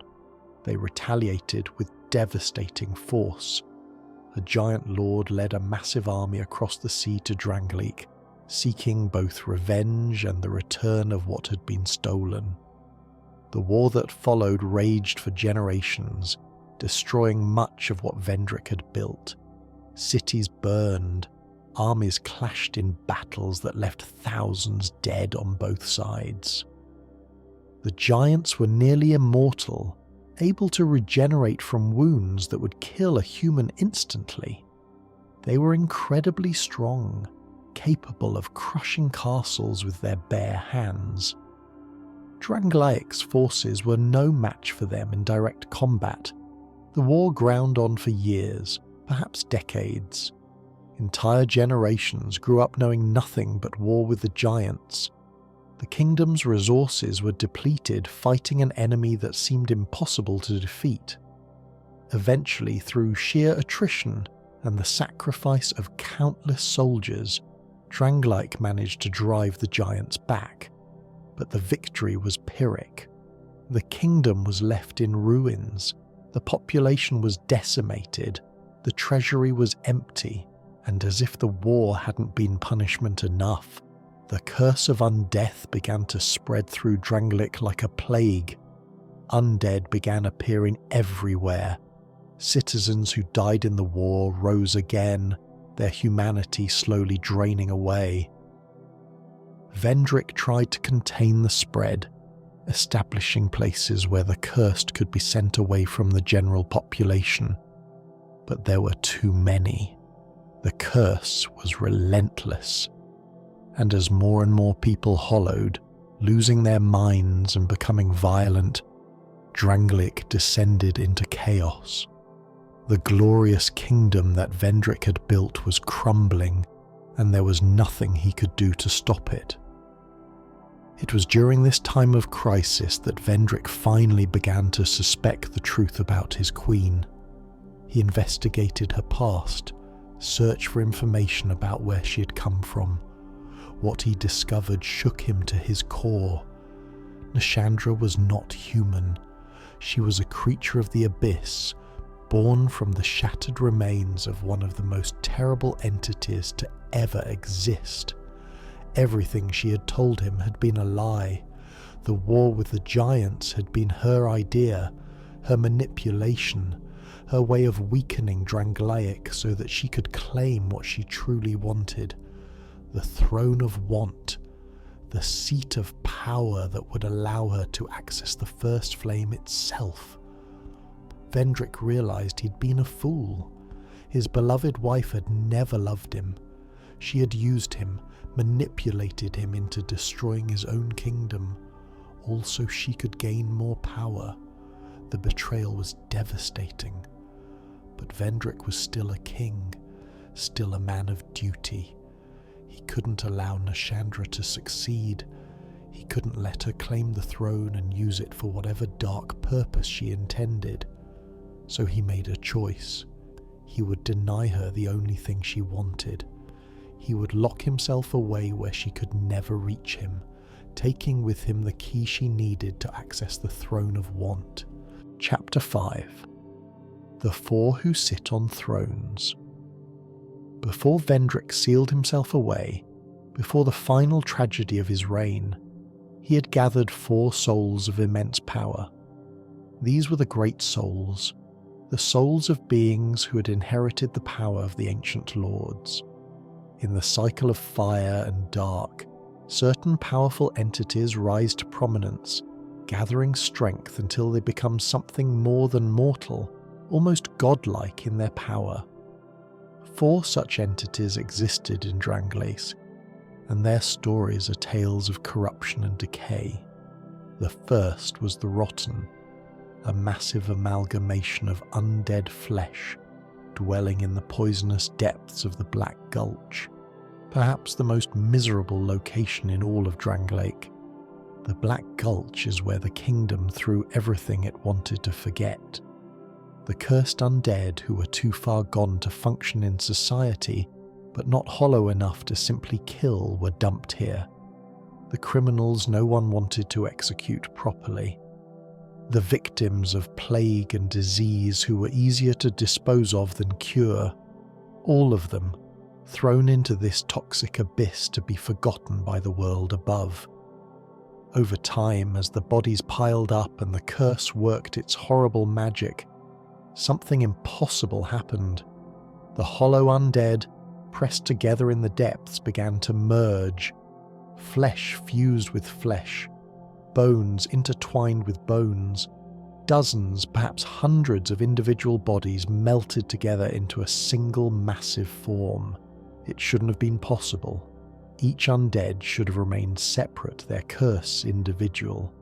They retaliated with devastating force. A giant lord led a massive army across the sea to Drangleic, seeking both revenge and the return of what had been stolen. The war that followed raged for generations, destroying much of what Vendrick had built. Cities burned, armies clashed in battles that left thousands dead on both sides. The giants were nearly immortal, able to regenerate from wounds that would kill a human instantly. They were incredibly strong, capable of crushing castles with their bare hands. Drangleic's forces were no match for them in direct combat. The war ground on for years, perhaps decades. Entire generations grew up knowing nothing but war with the giants. The kingdom's resources were depleted fighting an enemy that seemed impossible to defeat. Eventually, through sheer attrition and the sacrifice of countless soldiers, Drangleic managed to drive the giants back. But the victory was Pyrrhic. The kingdom was left in ruins, the population was decimated, the treasury was empty, and as if the war hadn't been punishment enough, the curse of undeath began to spread through Drangleic like a plague. Undead began appearing everywhere. Citizens who died in the war rose again, their humanity slowly draining away. Vendrick tried to contain the spread, establishing places where the cursed could be sent away from the general population. But there were too many. The curse was relentless. And as more and more people hollowed, losing their minds and becoming violent, Drangleic descended into chaos. The glorious kingdom that Vendrick had built was crumbling, and there was nothing he could do to stop it. It was during this time of crisis that Vendrick finally began to suspect the truth about his queen. He investigated her past, searched for information about where she had come from. What he discovered shook him to his core. Nashandra was not human. She was a creature of the abyss, born from the shattered remains of one of the most terrible entities to ever exist. Everything she had told him had been a lie. The war with the giants had been her idea, her manipulation, her way of weakening Drangleic so that she could claim what she truly wanted. The throne of want, the seat of power that would allow her to access the first flame itself. Vendrick realized he'd been a fool. His beloved wife had never loved him. She had used him, manipulated him into destroying his own kingdom, all so she could gain more power. The betrayal was devastating. But Vendrick was still a king, still a man of duty. He couldn't allow Nashandra to succeed. He couldn't let her claim the throne and use it for whatever dark purpose she intended. So he made a choice. He would deny her the only thing she wanted. He would lock himself away where she could never reach him, taking with him the key she needed to access the throne of want. Chapter 5. The Four Who Sit on Thrones. Before Vendrick sealed himself away, before the final tragedy of his reign, he had gathered 4 souls of immense power. These were the great souls, the souls of beings who had inherited the power of the ancient lords. In the cycle of fire and dark, certain powerful entities rise to prominence, gathering strength until they become something more than mortal, almost godlike in their power. 4 such entities existed in Drangleic, and their stories are tales of corruption and decay. The first was the Rotten, a massive amalgamation of undead flesh dwelling in the poisonous depths of the Black Gulch, perhaps the most miserable location in all of Drangleic. The Black Gulch is where the kingdom threw everything it wanted to forget. The cursed undead who were too far gone to function in society, but not hollow enough to simply kill, were dumped here. The criminals no one wanted to execute properly. The victims of plague and disease who were easier to dispose of than cure. All of them thrown into this toxic abyss to be forgotten by the world above. Over time, as the bodies piled up and the curse worked its horrible magic, something impossible happened. The hollow undead, pressed together in the depths, began to merge. Flesh fused with flesh, bones intertwined with bones. Dozens, perhaps hundreds of individual bodies melted together into a single massive form. It shouldn't have been possible. Each undead should have remained separate, their curse individual.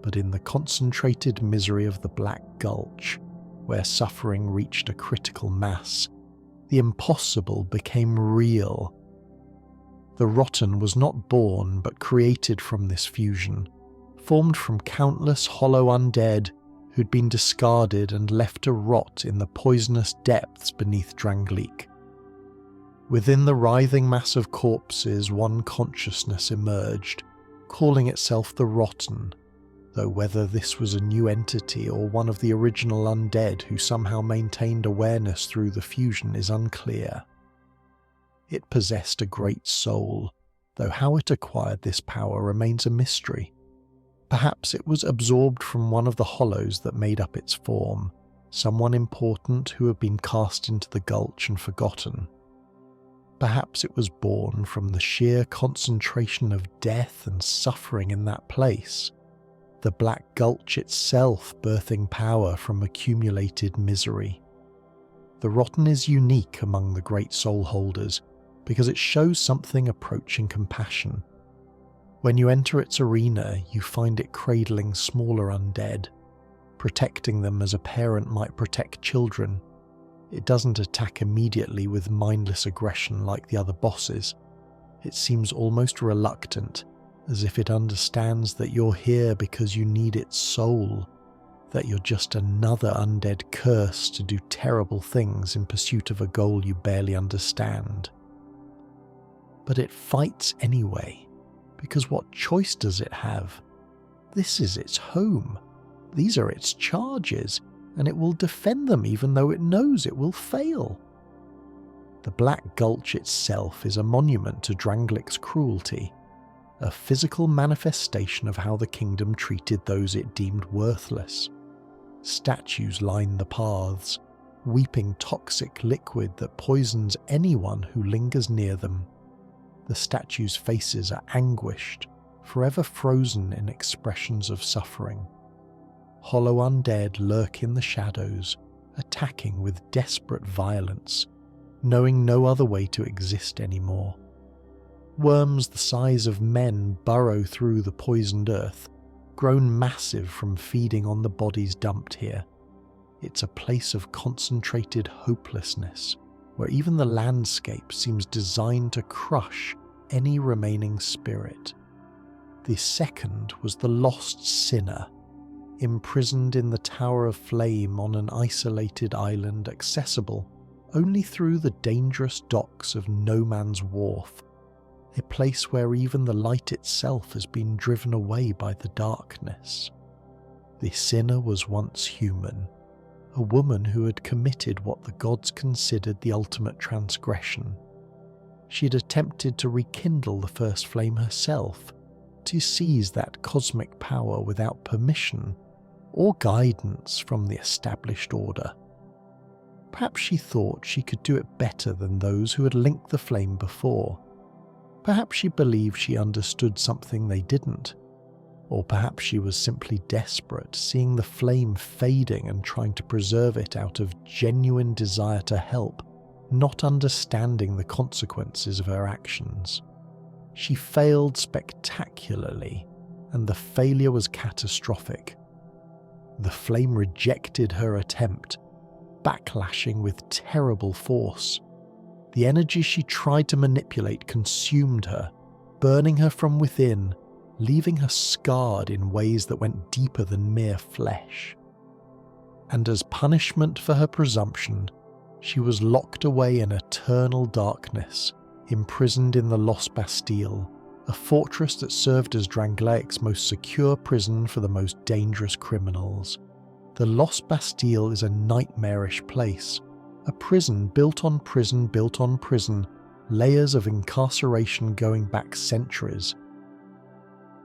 But in the concentrated misery of the Black Gulch, where suffering reached a critical mass, the impossible became real. The Rotten was not born but created from this fusion, formed from countless hollow undead who'd been discarded and left to rot in the poisonous depths beneath Drangleic. Within the writhing mass of corpses, one consciousness emerged, calling itself the Rotten, though whether this was a new entity or one of the original undead who somehow maintained awareness through the fusion is unclear. It possessed a great soul, though how it acquired this power remains a mystery. Perhaps it was absorbed from one of the hollows that made up its form, someone important who had been cast into the gulch and forgotten. Perhaps it was born from the sheer concentration of death and suffering in that place, the Black Gulch itself birthing power from accumulated misery. The Rotten is unique among the great soul holders because it shows something approaching compassion. When you enter its arena, you find it cradling smaller undead, protecting them as a parent might protect children. It doesn't attack immediately with mindless aggression like the other bosses. It seems almost reluctant, as if it understands that you're here because you need its soul, that you're just another undead curse to do terrible things in pursuit of a goal you barely understand. But it fights anyway, because what choice does it have? This is its home. These are its charges, and it will defend them even though it knows it will fail. The Black Gulch itself is a monument to Drangleic's cruelty, a physical manifestation of how the kingdom treated those it deemed worthless. Statues line the paths, weeping toxic liquid that poisons anyone who lingers near them. The statues' faces are anguished, forever frozen in expressions of suffering. Hollow undead lurk in the shadows, attacking with desperate violence, knowing no other way to exist anymore. Worms the size of men burrow through the poisoned earth, grown massive from feeding on the bodies dumped here. It's a place of concentrated hopelessness, where even the landscape seems designed to crush any remaining spirit. The second was the lost sinner, imprisoned in the Tower of Flame on an isolated island accessible only through the dangerous docks of No Man's Wharf, a place where even the light itself has been driven away by the darkness. The sinner was once human, a woman who had committed what the gods considered the ultimate transgression. She had attempted to rekindle the first flame herself, to seize that cosmic power without permission or guidance from the established order. Perhaps she thought she could do it better than those who had linked the flame before. Perhaps she believed she understood something they didn't. Or perhaps she was simply desperate, seeing the flame fading and trying to preserve it out of genuine desire to help, not understanding the consequences of her actions. She failed spectacularly, and the failure was catastrophic. The flame rejected her attempt, backlashing with terrible force. The energy she tried to manipulate consumed her, burning her from within, leaving her scarred in ways that went deeper than mere flesh. And as punishment for her presumption, she was locked away in eternal darkness, imprisoned in the Lost Bastille, a fortress that served as Drangleic's most secure prison for the most dangerous criminals. The Lost Bastille is a nightmarish place, a prison built on prison built on prison, layers of incarceration going back centuries.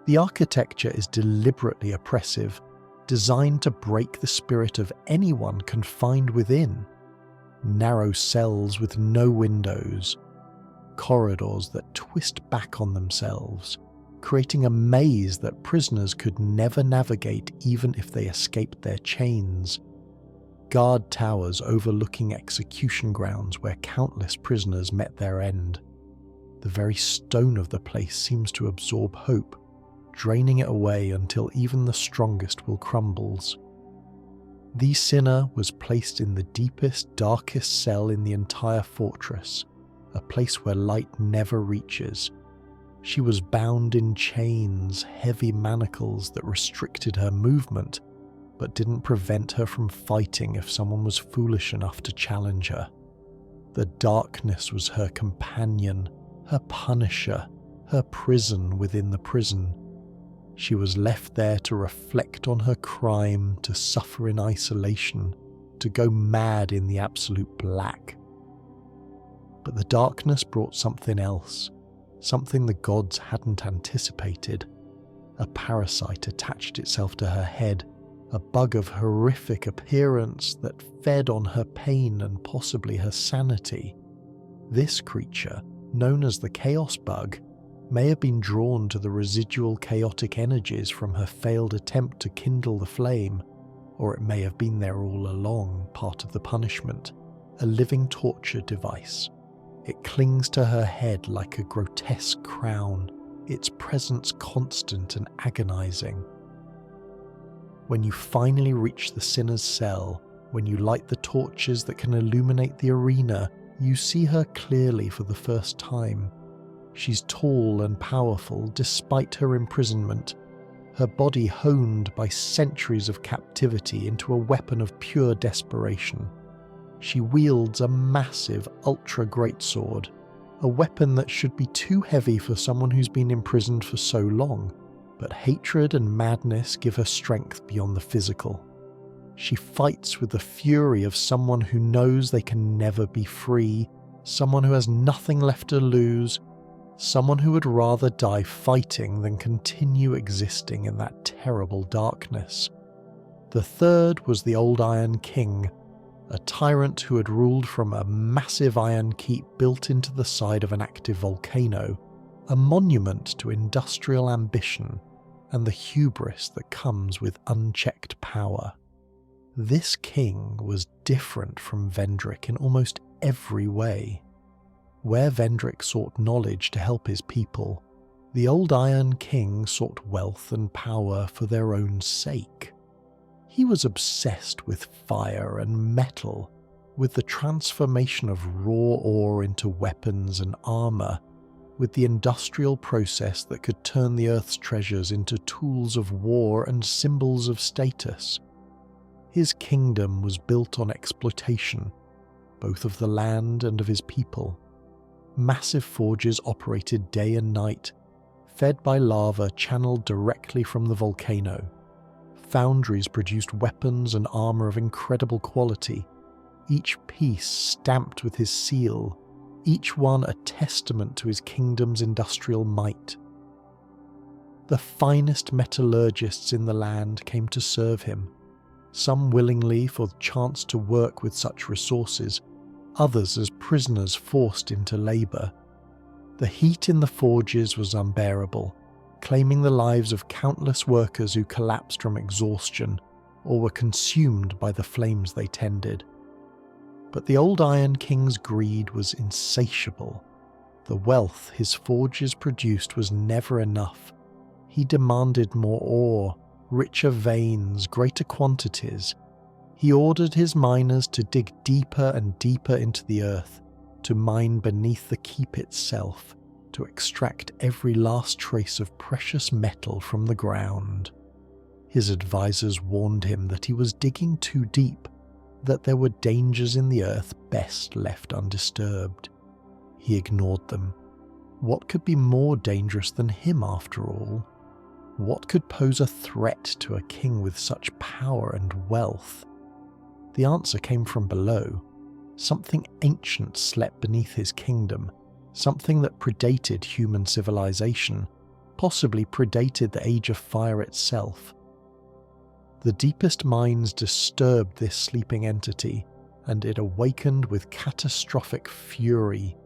The architecture is deliberately oppressive, designed to break the spirit of anyone confined within. Narrow cells with no windows, corridors that twist back on themselves, creating a maze that prisoners could never navigate even if they escaped their chains. Guard towers overlooking execution grounds where countless prisoners met their end. The very stone of the place seems to absorb hope, draining it away until even the strongest will crumble. The sinner was placed in the deepest, darkest cell in the entire fortress, a place where light never reaches. She was bound in chains, heavy manacles that restricted her movement, but didn't prevent her from fighting if someone was foolish enough to challenge her. The darkness was her companion, her punisher, her prison within the prison. She was left there to reflect on her crime, to suffer in isolation, to go mad in the absolute black. But the darkness brought something else, something the gods hadn't anticipated. A parasite attached itself to her head, a bug of horrific appearance that fed on her pain and possibly her sanity. This creature, known as the Chaos Bug, may have been drawn to the residual chaotic energies from her failed attempt to kindle the flame, or it may have been there all along, part of the punishment, a living torture device. It clings to her head like a grotesque crown, its presence constant and agonizing. When you finally reach the sinner's cell, when you light the torches that can illuminate the arena, you see her clearly for the first time. She's tall and powerful despite her imprisonment, her body honed by centuries of captivity into a weapon of pure desperation. She wields a massive ultra greatsword, a weapon that should be too heavy for someone who's been imprisoned for so long, but hatred and madness give her strength beyond the physical. She fights with the fury of someone who knows they can never be free, someone who has nothing left to lose, someone who would rather die fighting than continue existing in that terrible darkness. The third was the Old Iron King, a tyrant who had ruled from a massive iron keep built into the side of an active volcano, a monument to industrial ambition and the hubris that comes with unchecked power. This king was different from Vendrick in almost every way. Where Vendrick sought knowledge to help his people, the Old Iron King sought wealth and power for their own sake. He was obsessed with fire and metal, with the transformation of raw ore into weapons and armor, with the industrial process that could turn the Earth's treasures into tools of war and symbols of status. His kingdom was built on exploitation, both of the land and of his people. Massive forges operated day and night, fed by lava channeled directly from the volcano. Foundries produced weapons and armor of incredible quality, each piece stamped with his seal, each one a testament to his kingdom's industrial might. The finest metallurgists in the land came to serve him, some willingly for the chance to work with such resources, others as prisoners forced into labour. The heat in the forges was unbearable, claiming the lives of countless workers who collapsed from exhaustion or were consumed by the flames they tended. But the old Iron King's greed was insatiable. The wealth his forges produced was never enough. He demanded more ore, richer veins, greater quantities. He ordered his miners to dig deeper and deeper into the earth, to mine beneath the keep itself, to extract every last trace of precious metal from the ground. His advisors warned him that he was digging too deep, that there were dangers in the earth best left undisturbed. He ignored them. What could be more dangerous than him after all? What could pose a threat to a king with such power and wealth? The answer came from below. Something ancient slept beneath his kingdom, something that predated human civilization, possibly predated the Age of Fire itself. The deepest mines disturbed this sleeping entity, and it awakened with catastrophic fury.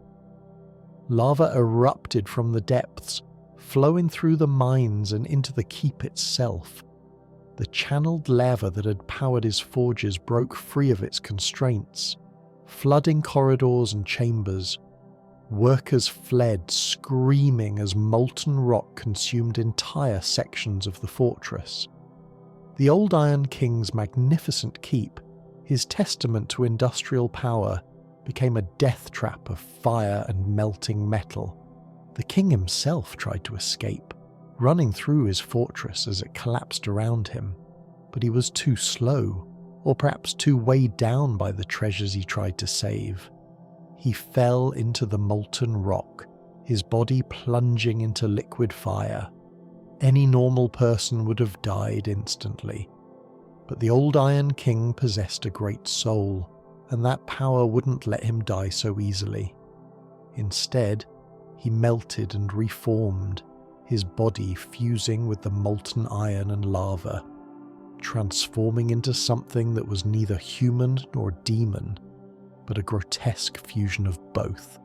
Lava erupted from the depths, flowing through the mines and into the keep itself. The channeled lava that had powered his forges broke free of its constraints, flooding corridors and chambers. Workers fled, screaming as molten rock consumed entire sections of the fortress. The old Iron King's magnificent keep, his testament to industrial power, became a death trap of fire and melting metal. The king himself tried to escape, running through his fortress as it collapsed around him, but he was too slow, or perhaps too weighed down by the treasures he tried to save. He fell into the molten rock, his body plunging into liquid fire. Any normal person would have died instantly, but the old Iron King possessed a great soul, and that power wouldn't let him die so easily. Instead, he melted and reformed, his body fusing with the molten iron and lava, transforming into something that was neither human nor demon, but a grotesque fusion of both.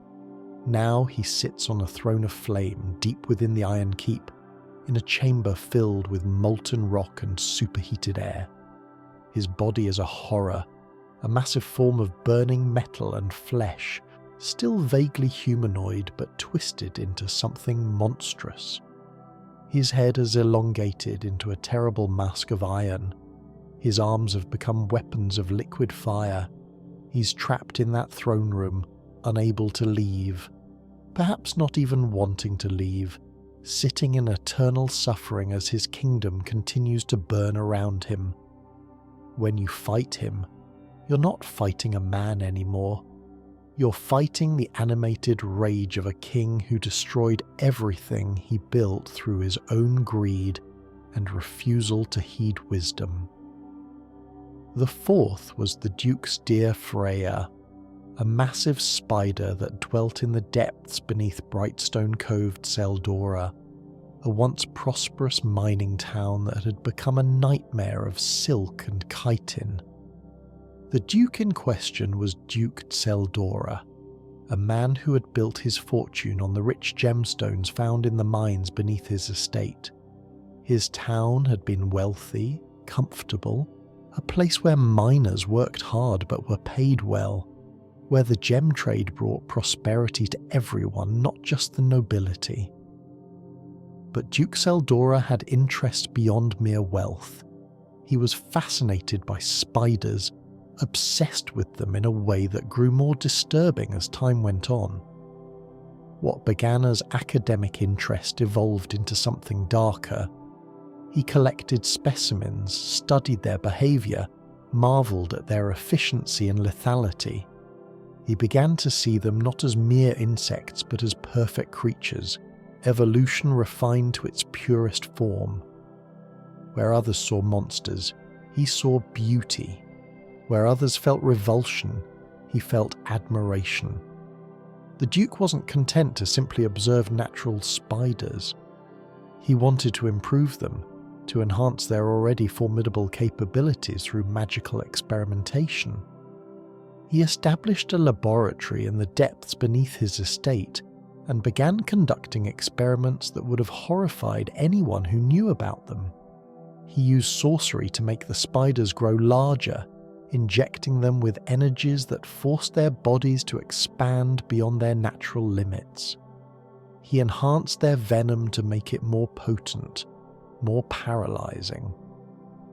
Now he sits on a throne of flame deep within the Iron Keep, in a chamber filled with molten rock and superheated air. His body is a horror, a massive form of burning metal and flesh, still vaguely humanoid but twisted into something monstrous. His head is elongated into a terrible mask of iron. His arms have become weapons of liquid fire. He's trapped in that throne room, unable to leave, perhaps not even wanting to leave, sitting in eternal suffering as his kingdom continues to burn around him. When you fight him, you're not fighting a man anymore. You're fighting the animated rage of a king who destroyed everything he built through his own greed and refusal to heed wisdom. The fourth was the Duke's dear Freya, a massive spider that dwelt in the depths beneath Brightstone-coved Seldora, a once prosperous mining town that had become a nightmare of silk and chitin. The Duke in question was Duke Seldora, a man who had built his fortune on the rich gemstones found in the mines beneath his estate. His town had been wealthy, comfortable, a place where miners worked hard but were paid well, where the gem trade brought prosperity to everyone, not just the nobility. But Duke Seldora had interests beyond mere wealth. He was fascinated by spiders, obsessed with them in a way that grew more disturbing as time went on. What began as academic interest evolved into something darker. He collected specimens, studied their behaviour, marvelled at their efficiency and lethality. He began to see them not as mere insects but as perfect creatures, evolution refined to its purest form. Where others saw monsters, he saw beauty. Where others felt revulsion, he felt admiration. The Duke wasn't content to simply observe natural spiders. He wanted to improve them, to enhance their already formidable capabilities through magical experimentation. He established a laboratory in the depths beneath his estate and began conducting experiments that would have horrified anyone who knew about them. He used sorcery to make the spiders grow larger, injecting them with energies that forced their bodies to expand beyond their natural limits. He enhanced their venom to make it more potent, more paralyzing.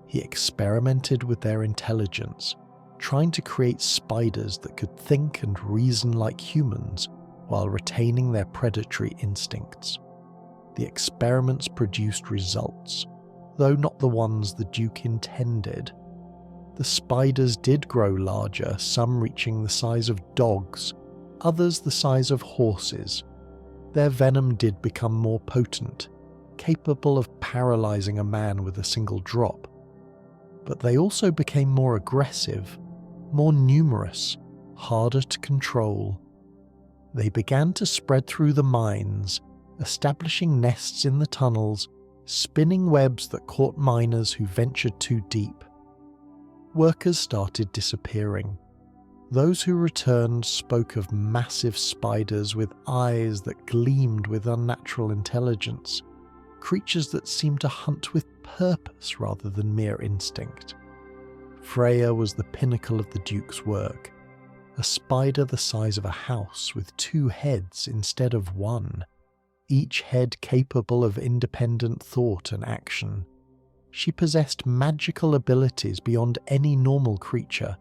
He experimented with their intelligence, trying to create spiders that could think and reason like humans while retaining their predatory instincts. The experiments produced results, though not the ones the Duke intended. The spiders did grow larger, some reaching the size of dogs, others the size of horses. Their venom did become more potent, capable of paralyzing a man with a single drop. But they also became more aggressive, more numerous, harder to control. They began to spread through the mines, establishing nests in the tunnels, spinning webs that caught miners who ventured too deep. Workers started disappearing. Those who returned spoke of massive spiders with eyes that gleamed with unnatural intelligence, creatures that seemed to hunt with purpose rather than mere instinct. Freya was the pinnacle of the Duke's work, a spider the size of a house with 2 heads instead of 1, each head capable of independent thought and action. She possessed magical abilities beyond any normal creature,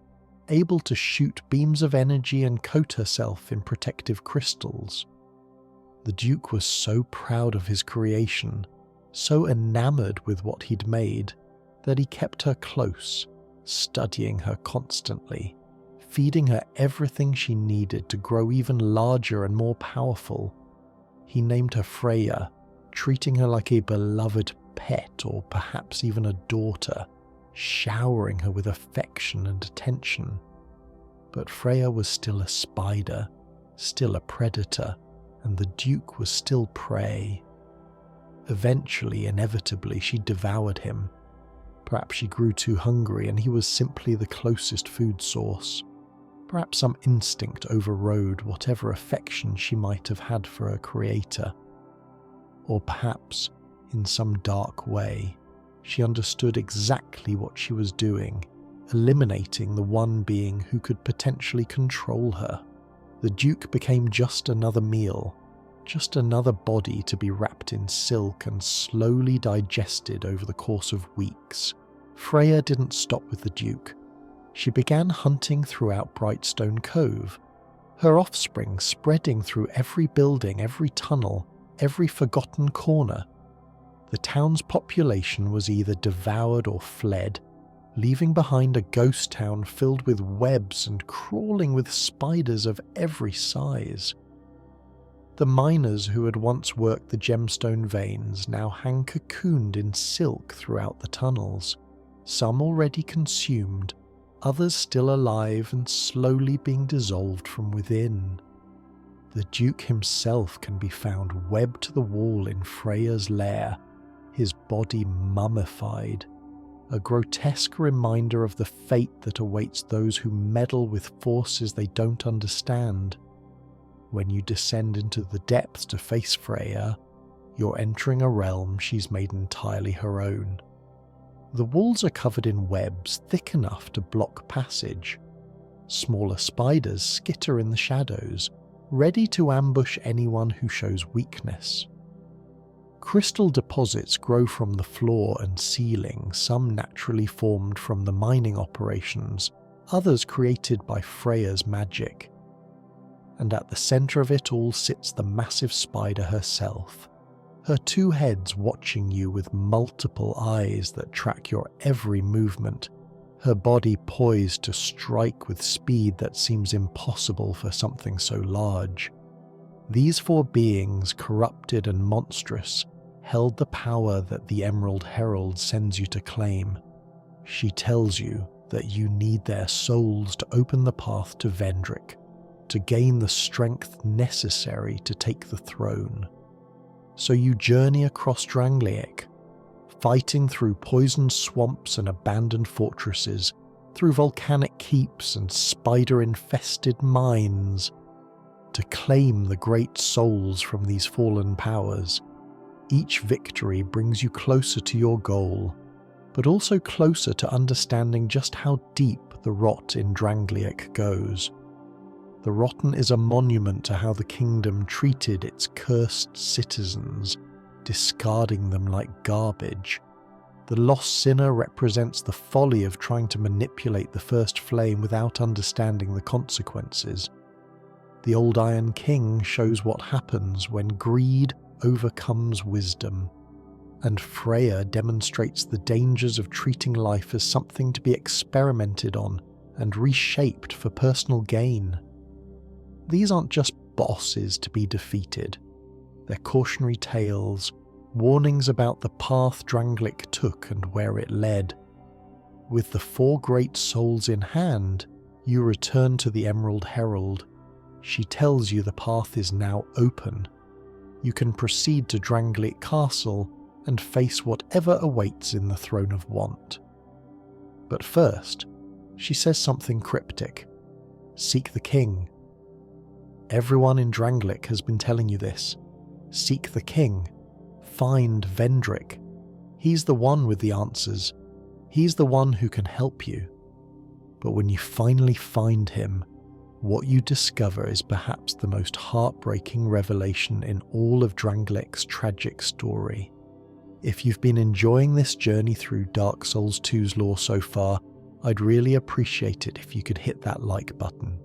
able to shoot beams of energy and coat herself in protective crystals. The Duke was so proud of his creation, so enamored with what he'd made, that he kept her close, studying her constantly, feeding her everything she needed to grow even larger and more powerful. He named her Freya, treating her like a beloved pet or perhaps even a daughter, showering her with affection and attention. But Freya was still a spider, still a predator, and the Duke was still prey. Eventually, inevitably, she devoured him. Perhaps she grew too hungry and he was simply the closest food source. Perhaps some instinct overrode whatever affection she might have had for her creator. Or perhaps, in some dark way, she understood exactly what she was doing, eliminating the one being who could potentially control her. The Duke became just another meal, just another body to be wrapped in silk and slowly digested over the course of weeks. Freya didn't stop with the Duke. She began hunting throughout Brightstone Cove, her offspring spreading through every building, every tunnel, every forgotten corner. The town's population was either devoured or fled, leaving behind a ghost town filled with webs and crawling with spiders of every size. The miners who had once worked the gemstone veins now hang cocooned in silk throughout the tunnels, some already consumed, others still alive and slowly being dissolved from within. The Duke himself can be found webbed to the wall in Freya's lair, his body mummified, a grotesque reminder of the fate that awaits those who meddle with forces they don't understand. When you descend into the depths to face Freya, you're entering a realm she's made entirely her own. The walls are covered in webs thick enough to block passage. Smaller spiders skitter in the shadows, ready to ambush anyone who shows weakness. Crystal deposits grow from the floor and ceiling, some naturally formed from the mining operations, others created by Freya's magic. And at the centre of it all sits the massive spider herself, her 2 heads watching you with multiple eyes that track your every movement, her body poised to strike with speed that seems impossible for something so large. These four beings, corrupted and monstrous, held the power that the Emerald Herald sends you to claim. She tells you that you need their souls to open the path to Vendrick, to gain the strength necessary to take the throne. So you journey across Drangleic, fighting through poisoned swamps and abandoned fortresses, through volcanic keeps and spider-infested mines, to claim the great souls from these fallen powers. Each victory brings you closer to your goal, but also closer to understanding just how deep the rot in Drangleic goes. The Rotten is a monument to how the kingdom treated its cursed citizens, discarding them like garbage. The Lost Sinner represents the folly of trying to manipulate the First Flame without understanding the consequences. The Old Iron King shows what happens when greed overcomes wisdom, and Freya demonstrates the dangers of treating life as something to be experimented on and reshaped for personal gain. These aren't just bosses to be defeated. They're cautionary tales, warnings about the path Drangleic took and where it led. With the four great souls in hand, you return to the Emerald Herald. She tells you the path is now open. You can proceed to Drangleic Castle and face whatever awaits in the Throne of Want. But first, she says something cryptic. Seek the king. Everyone in Drangleic has been telling you this. Seek the king. Find Vendrick. He's the one with the answers. He's the one who can help you. But when you finally find him, what you discover is perhaps the most heartbreaking revelation in all of Drangleic's tragic story. If you've been enjoying this journey through Dark Souls 2's lore so far, I'd really appreciate it if you could hit that like button.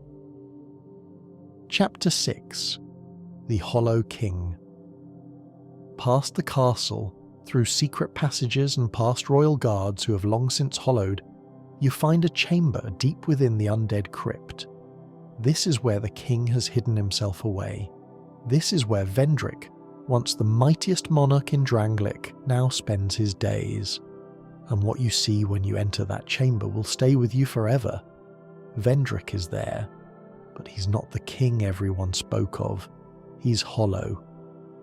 Chapter 6. The Hollow King. Past the castle, through secret passages and past royal guards who have long since hollowed, you find a chamber deep within the undead crypt. This is where the king has hidden himself away. This is where Vendrick, once the mightiest monarch in Drangleic, now spends his days. And what you see when you enter that chamber will stay with you forever. Vendrick is there, but he's not the king everyone spoke of. He's hollow.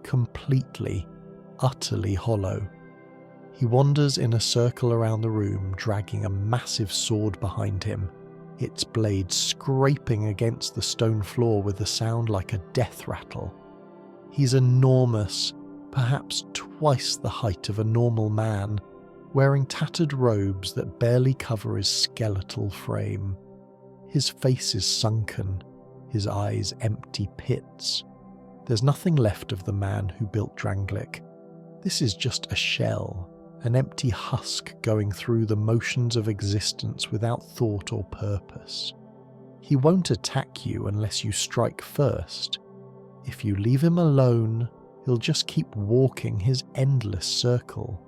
Completely, utterly hollow. He wanders in a circle around the room, dragging a massive sword behind him, its blade scraping against the stone floor with a sound like a death rattle. He's enormous, perhaps twice the height of a normal man, wearing tattered robes that barely cover his skeletal frame. His face is sunken, his eyes empty pits. There's nothing left of the man who built Drangleic. This is just a shell, an empty husk going through the motions of existence without thought or purpose. He won't attack you unless you strike first. If you leave him alone, he'll just keep walking his endless circle,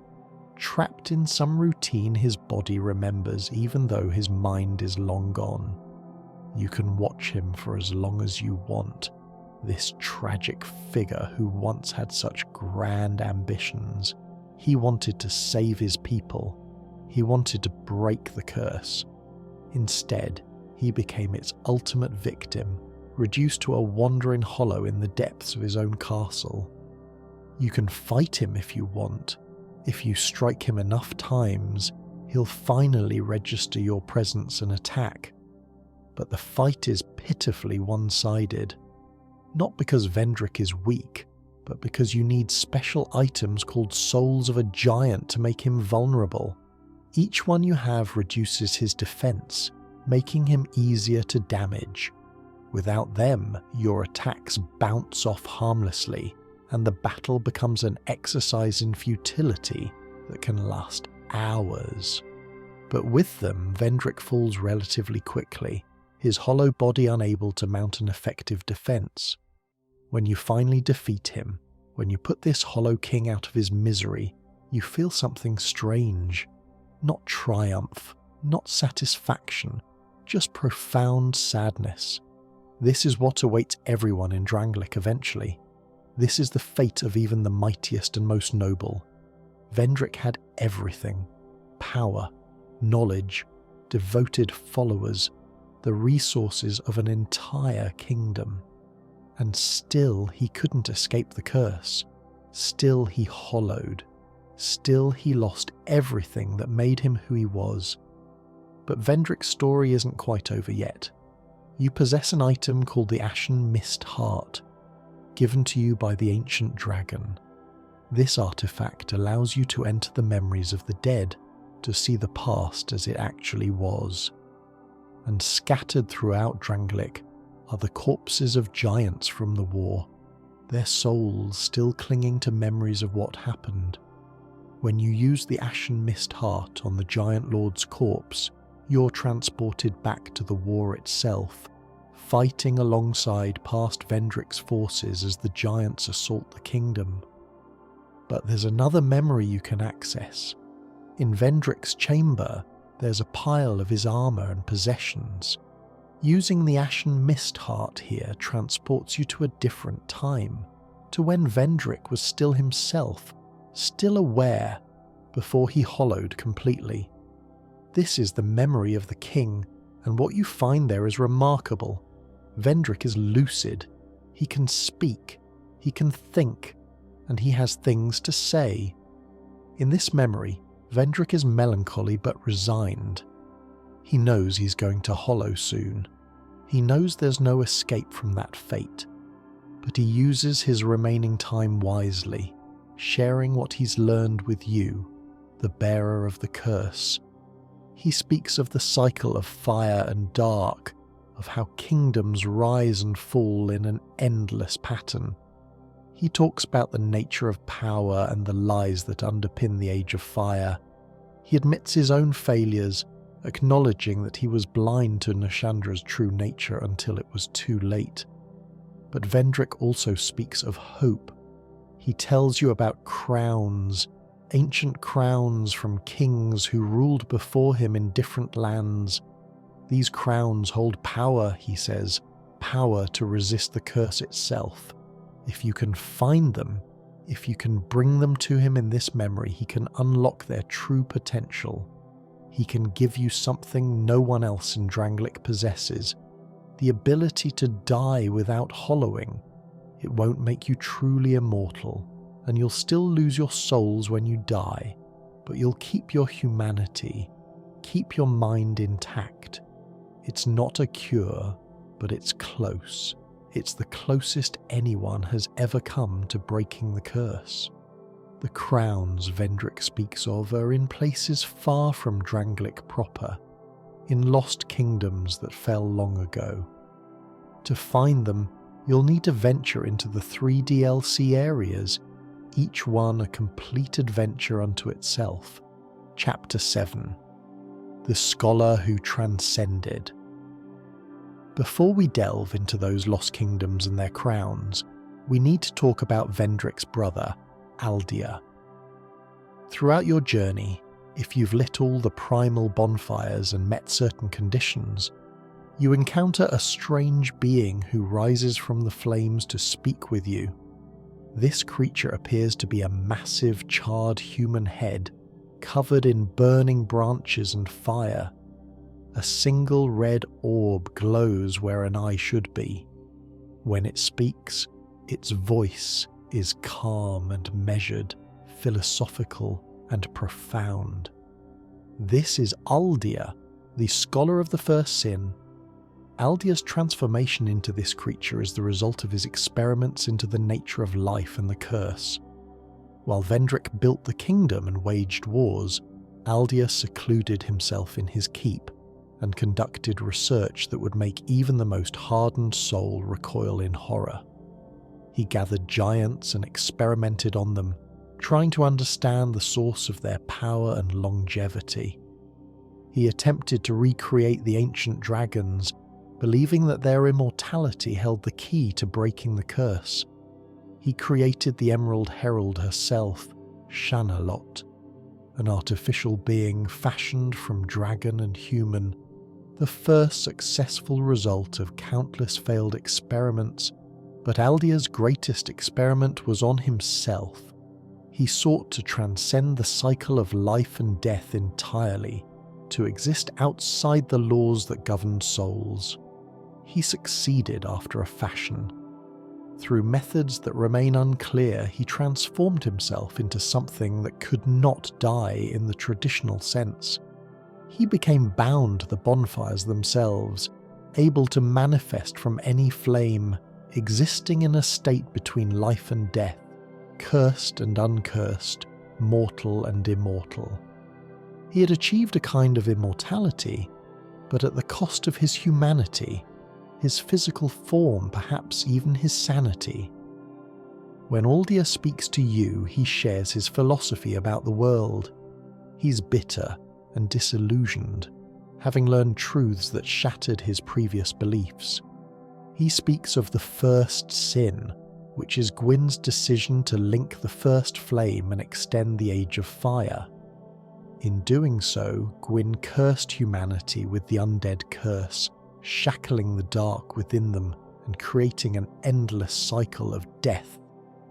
trapped in some routine his body remembers even though his mind is long gone. You can watch him for as long as you want. This tragic figure who once had such grand ambitions. He wanted to save his people. He wanted to break the curse. Instead, he became its ultimate victim, reduced to a wandering hollow in the depths of his own castle. You can fight him if you want. If you strike him enough times, he'll finally register your presence and attack. But the fight is pitifully one-sided. Not because Vendrick is weak, but because you need special items called Souls of a Giant to make him vulnerable. Each one you have reduces his defense, making him easier to damage. Without them, your attacks bounce off harmlessly, and the battle becomes an exercise in futility that can last hours. But with them, Vendrick falls relatively quickly, his hollow body unable to mount an effective defense. When you finally defeat him, when you put this Hollow King out of his misery, you feel something strange. Not triumph, Not satisfaction, just profound sadness. This is what awaits everyone in Drangleic eventually. This is the fate of even the mightiest and most noble. Vendrick had everything: power, knowledge, devoted followers, the resources of an entire kingdom. And still he couldn't escape the curse. Still he hollowed. Still he lost everything that made him who he was. But Vendrick's story isn't quite over yet. You possess an item called the Ashen Mist Heart, given to you by the ancient dragon. This artifact allows you to enter the memories of the dead, to see the past as it actually was. And scattered throughout Drangleic are the corpses of giants from the war, their souls still clinging to memories of what happened. When you use the Ashen Mist Heart on the Giant Lord's corpse, you're transported back to the war itself, fighting alongside past Vendrick's forces as the giants assault the kingdom. But there's another memory you can access. In Vendrick's chamber, there's a pile of his armour and possessions. Using the Ashen Mist Heart here transports you to a different time, to when Vendrick was still himself, still aware, before he hollowed completely. This is the memory of the king, and what you find there is remarkable. Vendrick is lucid. He can speak, he can think, and he has things to say. In this memory, Vendrick is melancholy but resigned. He knows he's going to hollow soon. He knows there's no escape from that fate. But he uses his remaining time wisely, sharing what he's learned with you, the bearer of the curse. He speaks of the cycle of fire and dark, of how kingdoms rise and fall in an endless pattern. He talks about the nature of power and the lies that underpin the Age of Fire. He admits his own failures, acknowledging that he was blind to Nashandra's true nature until it was too late. But Vendrick also speaks of hope. He tells you about crowns, ancient crowns from kings who ruled before him in different lands. These crowns hold power, he says, power to resist the curse itself. If you can find them, if you can bring them to him in this memory, he can unlock their true potential. He can give you something no one else in Drangleic possesses, the ability to die without hollowing. It won't make you truly immortal, and you'll still lose your souls when you die, but you'll keep your humanity, keep your mind intact. It's not a cure, but it's close. It's the closest anyone has ever come to breaking the curse. The crowns Vendrick speaks of are in places far from Drangleic proper, in lost kingdoms that fell long ago. To find them, you'll need to venture into the 3 DLC areas, each one a complete adventure unto itself. Chapter 7: The Scholar Who Transcended. Before we delve into those lost kingdoms and their crowns, we need to talk about Vendrick's brother, Aldia. Throughout your journey, if you've lit all the primal bonfires and met certain conditions, you encounter a strange being who rises from the flames to speak with you. This creature appears to be a massive charred human head, covered in burning branches and fire. A single red orb glows where an eye should be. When it speaks, its voice is calm and measured, philosophical and profound. This is Aldia, the scholar of the first sin. Aldia's transformation into this creature is the result of his experiments into the nature of life and the curse. While Vendrick built the kingdom and waged wars, Aldia secluded himself in his keep and conducted research that would make even the most hardened soul recoil in horror. He gathered giants and experimented on them, trying to understand the source of their power and longevity. He attempted to recreate the ancient dragons, believing that their immortality held the key to breaking the curse. He created the Emerald Herald herself, Shanalot, an artificial being fashioned from dragon and human, the first successful result of countless failed experiments. But Aldia's greatest experiment was on himself. He sought to transcend the cycle of life and death entirely, to exist outside the laws that governed souls. He succeeded after a fashion. Through methods that remain unclear, he transformed himself into something that could not die in the traditional sense. He became bound to the bonfires themselves, able to manifest from any flame, existing in a state between life and death, cursed and uncursed, mortal and immortal. He had achieved a kind of immortality, but at the cost of his humanity, his physical form, perhaps even his sanity. When Aldia speaks to you, he shares his philosophy about the world. He's bitter and disillusioned, having learned truths that shattered his previous beliefs. He speaks of the first sin, which is Gwyn's decision to link the first flame and extend the Age of Fire. In doing so, Gwyn cursed humanity with the undead curse, shackling the dark within them and creating an endless cycle of death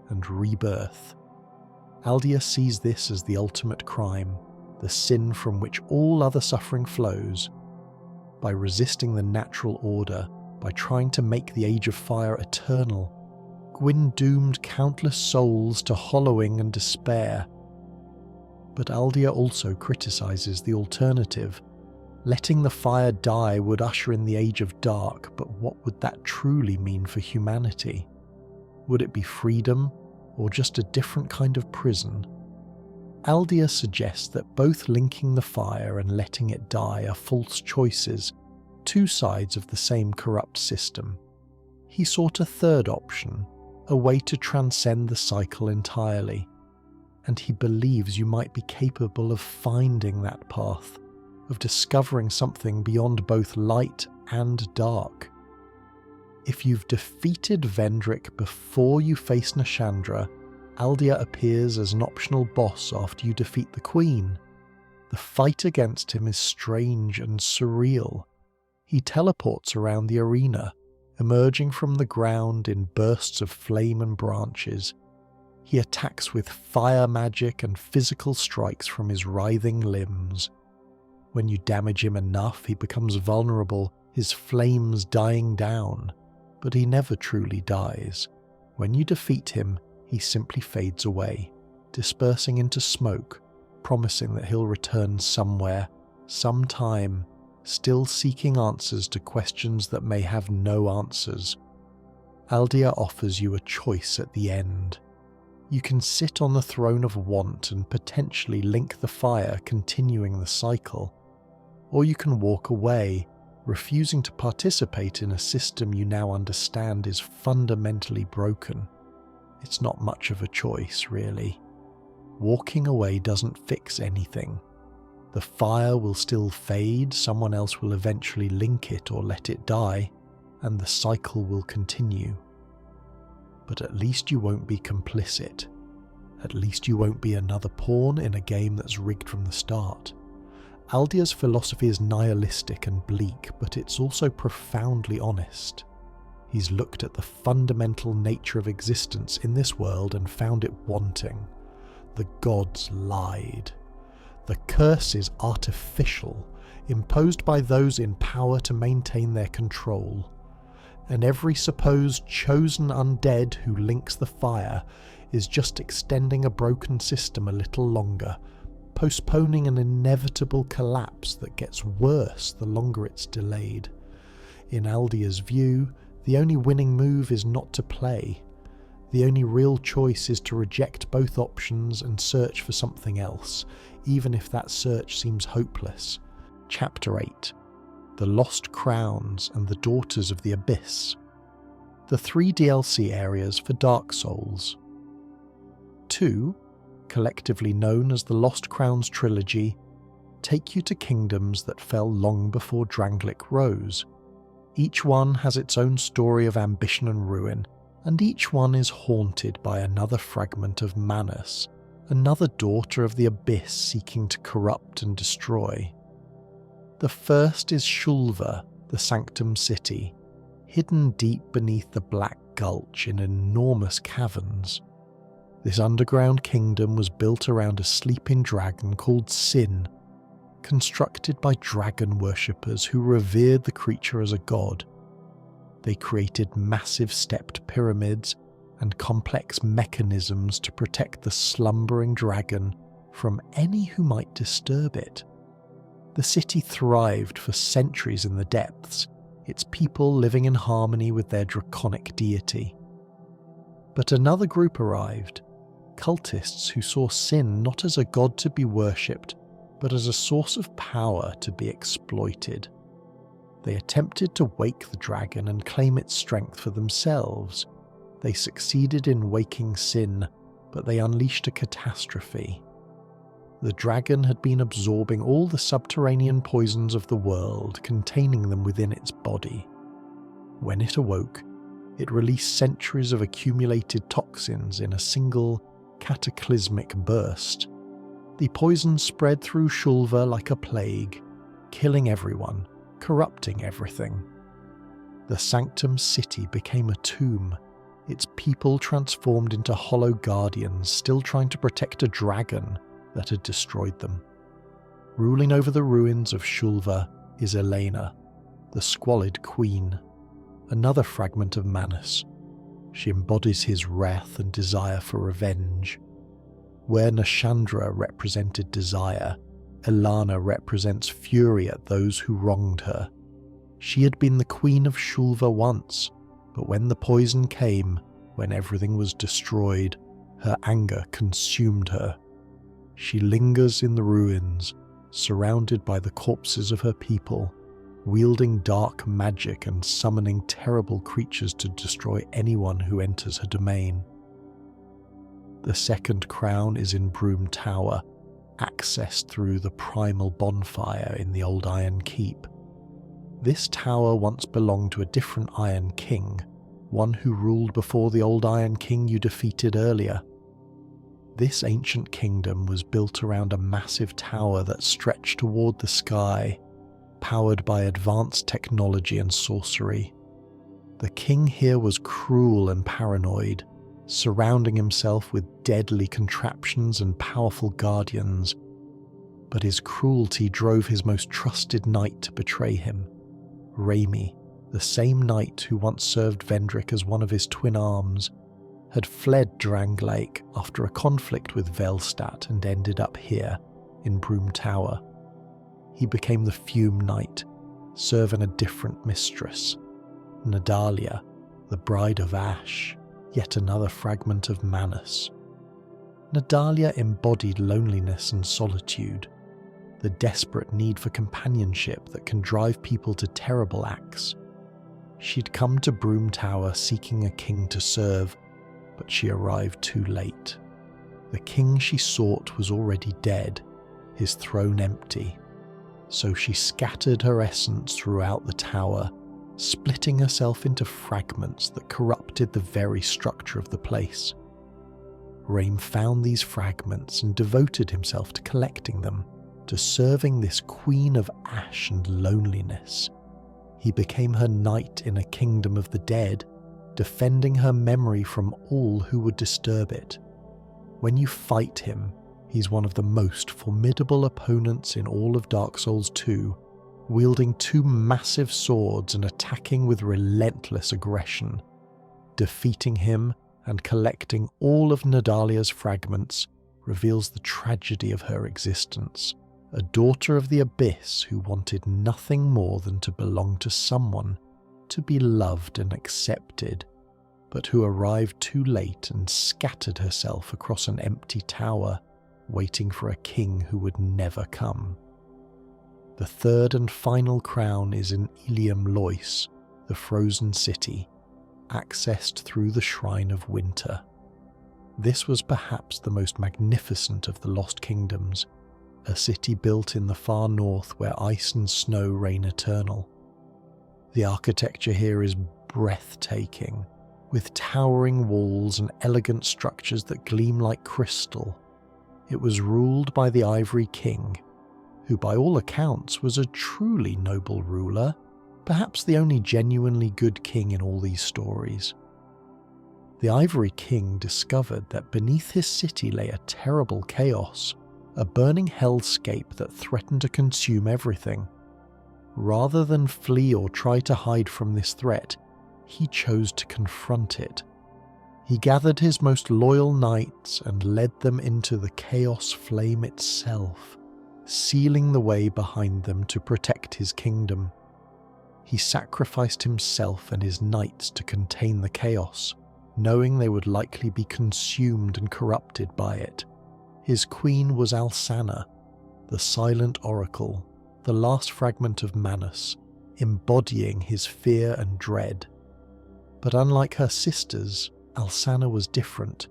and rebirth. Aldia sees this as the ultimate crime, the sin from which all other suffering flows. By resisting the natural order, by trying to make the Age of Fire eternal, Gwyn doomed countless souls to hollowing and despair. But Aldia also criticizes the alternative. Letting the fire die would usher in the Age of Dark, but what would that truly mean for humanity? Would it be freedom, or just a different kind of prison? Aldia suggests that both linking the fire and letting it die are false choices, two sides of the same corrupt system. He sought a third option, a way to transcend the cycle entirely, and he believes you might be capable of finding that path, of discovering something beyond both light and dark. If you've defeated Vendrick before you face Nashandra, Aldia appears as an optional boss after you defeat the Queen. The fight against him is strange and surreal. He teleports around the arena, emerging from the ground in bursts of flame and branches. He attacks with fire magic and physical strikes from his writhing limbs. When you damage him enough, he becomes vulnerable, his flames dying down, but he never truly dies. When you defeat him, he simply fades away, dispersing into smoke, promising that he'll return somewhere, sometime, still seeking answers to questions that may have no answers. Aldia offers you a choice at the end. You can sit on the throne of want and potentially link the fire, continuing the cycle. Or you can walk away, refusing to participate in a system you now understand is fundamentally broken. It's not much of a choice, really. Walking away doesn't fix anything. The fire will still fade, someone else will eventually link it or let it die, and the cycle will continue. But at least you won't be complicit. At least you won't be another pawn in a game that's rigged from the start. Aldia's philosophy is nihilistic and bleak, but it's also profoundly honest. He's looked at the fundamental nature of existence in this world and found it wanting. The gods lied. The curse is artificial, imposed by those in power to maintain their control. And every supposed chosen undead who links the fire is just extending a broken system a little longer, postponing an inevitable collapse that gets worse the longer it's delayed. In Aldia's view, the only winning move is not to play. The only real choice is to reject both options and search for something else, even if that search seems hopeless. Chapter 8: The Lost Crowns and the Daughters of the Abyss. The 3 DLC areas for Dark Souls. 2, collectively known as the Lost Crowns trilogy, take you to kingdoms that fell long before Drangleic rose. Each one has its own story of ambition and ruin, and each one is haunted by another fragment of Manus, another daughter of the Abyss seeking to corrupt and destroy. The first is Shulva, the Sanctum City, hidden deep beneath the Black Gulch in enormous caverns. This underground kingdom was built around a sleeping dragon called Sin, constructed by dragon worshippers who revered the creature as a god. They created massive stepped pyramids and complex mechanisms to protect the slumbering dragon from any who might disturb it. The city thrived for centuries in the depths, its people living in harmony with their draconic deity. But another group arrived, cultists who saw Sin not as a god to be worshipped, but as a source of power to be exploited. They attempted to wake the dragon and claim its strength for themselves. They succeeded in waking Sin, but they unleashed a catastrophe. The dragon had been absorbing all the subterranean poisons of the world, containing them within its body. When it awoke, it released centuries of accumulated toxins in a single, cataclysmic burst. The poison spread through Shulva like a plague, killing everyone, corrupting everything. The Sanctum City became a tomb, its people transformed into hollow guardians still trying to protect a dragon that had destroyed them. Ruling over the ruins of Shulva is Elena, the squalid queen, another fragment of Manus. She embodies his wrath and desire for revenge. Where Nashandra represented desire, Elena represents fury at those who wronged her. She had been the queen of Shulva once, but when the poison came, when everything was destroyed, her anger consumed her. She lingers in the ruins, surrounded by the corpses of her people, wielding dark magic and summoning terrible creatures to destroy anyone who enters her domain. The second crown is in Broom Tower, accessed through the primal bonfire in the old Iron Keep. This tower once belonged to a different Iron King, one who ruled before the old Iron King you defeated earlier. This ancient kingdom was built around a massive tower that stretched toward the sky, powered by advanced technology and sorcery. The king here was cruel and paranoid, surrounding himself with deadly contraptions and powerful guardians, but his cruelty drove his most trusted knight to betray him. Raimi, the same knight who once served Vendrick as one of his twin arms, had fled Drangleic after a conflict with Velstadt and ended up here, in Broom Tower. He became the Fume Knight, serving a different mistress, Nadalia, the Bride of Ash, yet another fragment of Manus. Nadalia embodied loneliness and solitude, the desperate need for companionship that can drive people to terrible acts. She'd come to Broom Tower seeking a king to serve, but she arrived too late. The king she sought was already dead, his throne empty. So she scattered her essence throughout the tower, splitting herself into fragments that corrupted the very structure of the place. Raim found these fragments and devoted himself to collecting them, to serving this queen of ash and loneliness. He became her knight in a kingdom of the dead, defending her memory from all who would disturb it. When you fight him, he's one of the most formidable opponents in all of Dark Souls 2, wielding two massive swords and attacking with relentless aggression. Defeating him and collecting all of Nadalia's fragments reveals the tragedy of her existence. A daughter of the Abyss who wanted nothing more than to belong to someone, to be loved and accepted, but who arrived too late and scattered herself across an empty tower, waiting for a king who would never come. The third and final crown is in Ilium Lois, the frozen city, accessed through the Shrine of Winter. This was perhaps the most magnificent of the Lost Kingdoms, a city built in the far north where ice and snow reign eternal. The architecture here is breathtaking, with towering walls and elegant structures that gleam like crystal. It was ruled by the Ivory King, who by all accounts was a truly noble ruler, perhaps the only genuinely good king in all these stories. The Ivory King discovered that beneath his city lay a terrible chaos, a burning hellscape that threatened to consume everything. Rather than flee or try to hide from this threat, he chose to confront it. He gathered his most loyal knights and led them into the chaos flame itself, sealing the way behind them to protect his kingdom. He sacrificed himself and his knights to contain the chaos, knowing they would likely be consumed and corrupted by it. His queen was Alsana, the silent oracle, the last fragment of Manus, embodying his fear and dread. But unlike her sisters, Alsana was different.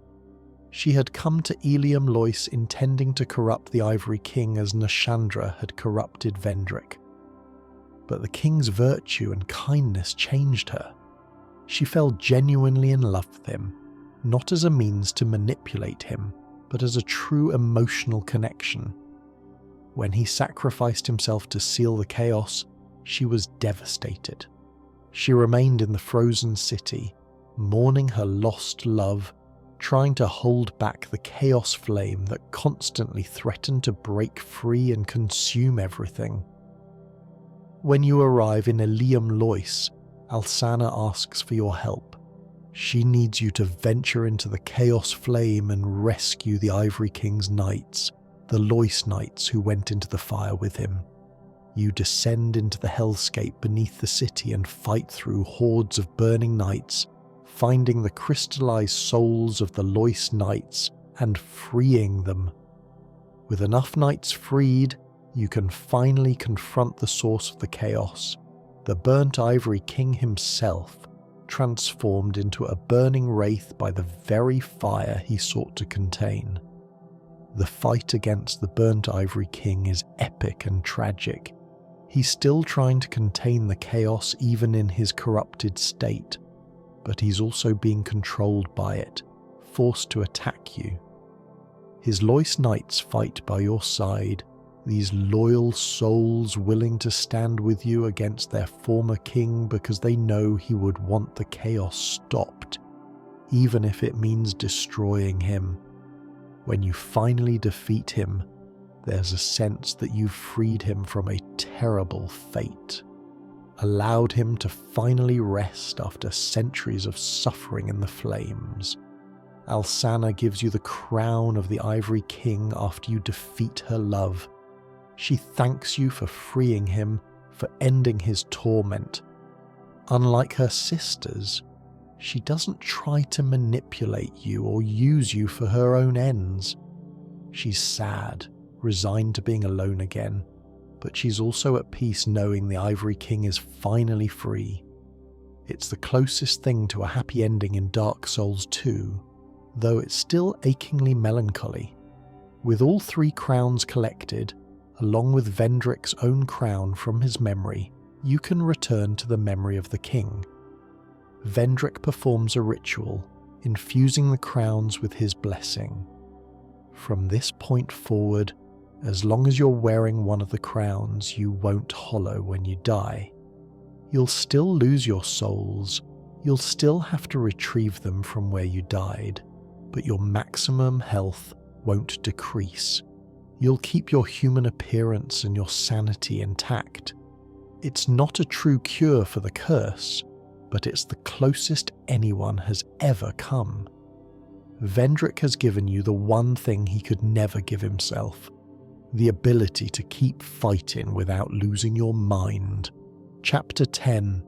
She had come to Elium Lois intending to corrupt the Ivory King as Nashandra had corrupted Vendrick. But the king's virtue and kindness changed her. She fell genuinely in love with him, not as a means to manipulate him, but as a true emotional connection. When he sacrificed himself to seal the chaos, she was devastated. She remained in the frozen city, mourning her lost love, trying to hold back the chaos flame that constantly threatened to break free and consume everything. When you arrive in Elium Lois, Alsana asks for your help. She needs you to venture into the chaos flame and rescue the Ivory King's knights, the Lois knights who went into the fire with him. You descend into the hellscape beneath the city and fight through hordes of burning knights, finding the crystallized souls of the Lois knights and freeing them. With enough knights freed, you can finally confront the source of the chaos, the burnt Ivory King himself, transformed into a burning wraith by the very fire he sought to contain. The fight against the burnt Ivory King is epic and tragic. He's still trying to contain the chaos even in his corrupted state, but he's also being controlled by it, forced to attack you. His Lois knights fight by your side, these loyal souls willing to stand with you against their former king because they know he would want the chaos stopped, even if it means destroying him. When you finally defeat him, there's a sense that you've freed him from a terrible fate, allowed him to finally rest after centuries of suffering in the flames. Alsana gives you the crown of the Ivory King after you defeat her love. She thanks you for freeing him, for ending his torment. Unlike her sisters, she doesn't try to manipulate you or use you for her own ends. She's sad, resigned to being alone again, but she's also at peace knowing the Ivory King is finally free. It's the closest thing to a happy ending in Dark Souls 2, though it's still achingly melancholy. With all 3 crowns collected, along with Vendrick's own crown from his memory, you can return to the memory of the king. Vendrick performs a ritual, infusing the crowns with his blessing. From this point forward, as long as you're wearing one of the crowns, you won't hollow when you die. You'll still lose your souls, you'll still have to retrieve them from where you died, but your maximum health won't decrease. You'll keep your human appearance and your sanity intact. It's not a true cure for the curse, but it's the closest anyone has ever come. Vendrick has given you the one thing he could never give himself, the ability to keep fighting without losing your mind. Chapter 10.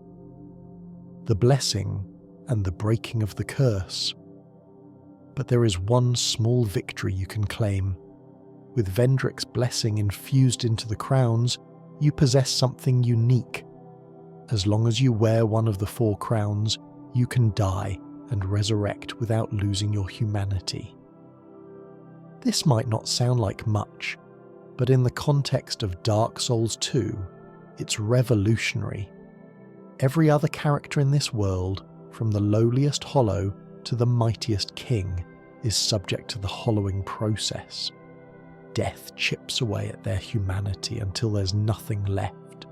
The Blessing and the Breaking of the Curse. But there is one small victory you can claim. With Vendrick's blessing infused into the crowns, you possess something unique. As long as you wear one of the 4 crowns, you can die and resurrect without losing your humanity. This might not sound like much, but in the context of Dark Souls 2, it's revolutionary. Every other character in this world, from the lowliest hollow to the mightiest king, is subject to the hollowing process. death chips away at their humanity until there's nothing left.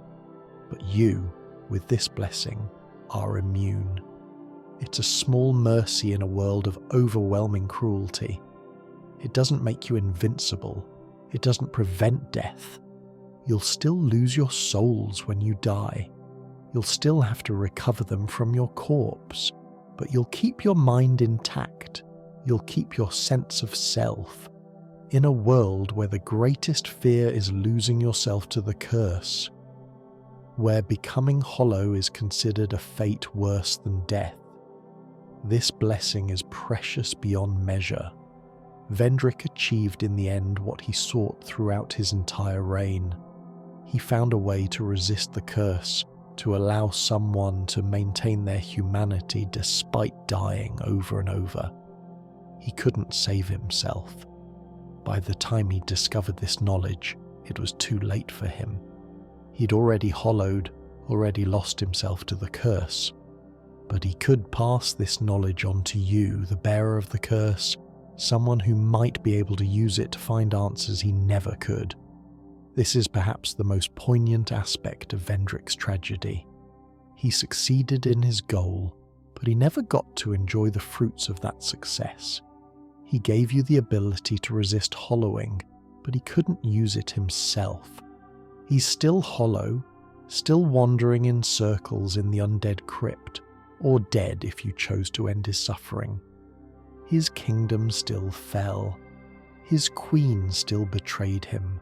But you, with this blessing, are immune. It's a small mercy in a world of overwhelming cruelty. It doesn't make you invincible. It doesn't prevent death. You'll still lose your souls when you die. You'll still have to recover them from your corpse, but you'll keep your mind intact. You'll keep your sense of self. In a world where the greatest fear is losing yourself to the curse, where becoming hollow is considered a fate worse than death, this blessing is precious beyond measure. Vendrick achieved in the end what he sought throughout his entire reign. He found a way to resist the curse, to allow someone to maintain their humanity despite dying over and over. He couldn't save himself. By the time he discovered this knowledge, it was too late for him. He'd already hollowed, already lost himself to the curse. But he could pass this knowledge on to you, the bearer of the curse, someone who might be able to use it to find answers he never could. This is perhaps the most poignant aspect of Vendrick's tragedy. He succeeded in his goal, but he never got to enjoy the fruits of that success. He gave you the ability to resist hollowing, but he couldn't use it himself. He's still hollow, still wandering in circles in the undead crypt, or dead if you chose to end his suffering. His kingdom still fell. His queen still betrayed him.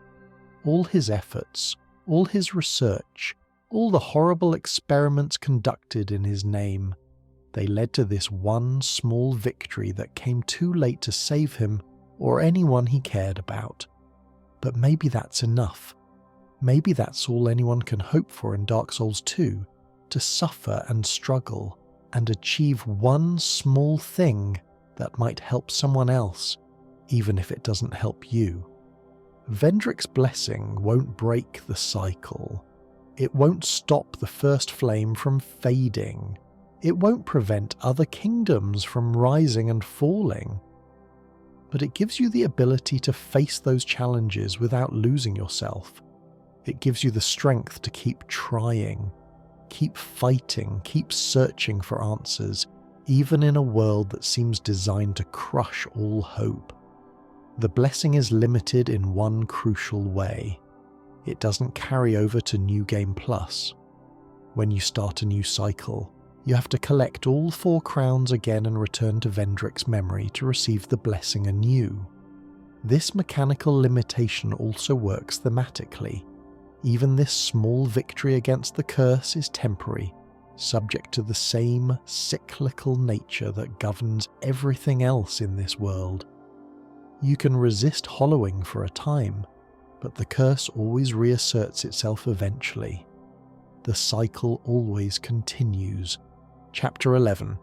All his efforts, all his research, all the horrible experiments conducted in his name, they led to this one small victory that came too late to save him or anyone he cared about. But maybe that's enough. Maybe that's all anyone can hope for in Dark Souls 2, to suffer and struggle and achieve one small thing that might help someone else, even if it doesn't help you. Vendrick's blessing won't break the cycle. It won't stop the first flame from fading. It won't prevent other kingdoms from rising and falling. But it gives you the ability to face those challenges without losing yourself. It gives you the strength to keep trying, keep fighting, keep searching for answers, even in a world that seems designed to crush all hope. The blessing is limited in one crucial way. It doesn't carry over to New Game Plus. When you start a new cycle, you have to collect all 4 crowns again and return to Vendrick's memory to receive the blessing anew. This mechanical limitation also works thematically. Even this small victory against the curse is temporary, subject to the same cyclical nature that governs everything else in this world. You can resist hollowing for a time, but the curse always reasserts itself eventually. The cycle always continues. Chapter 11.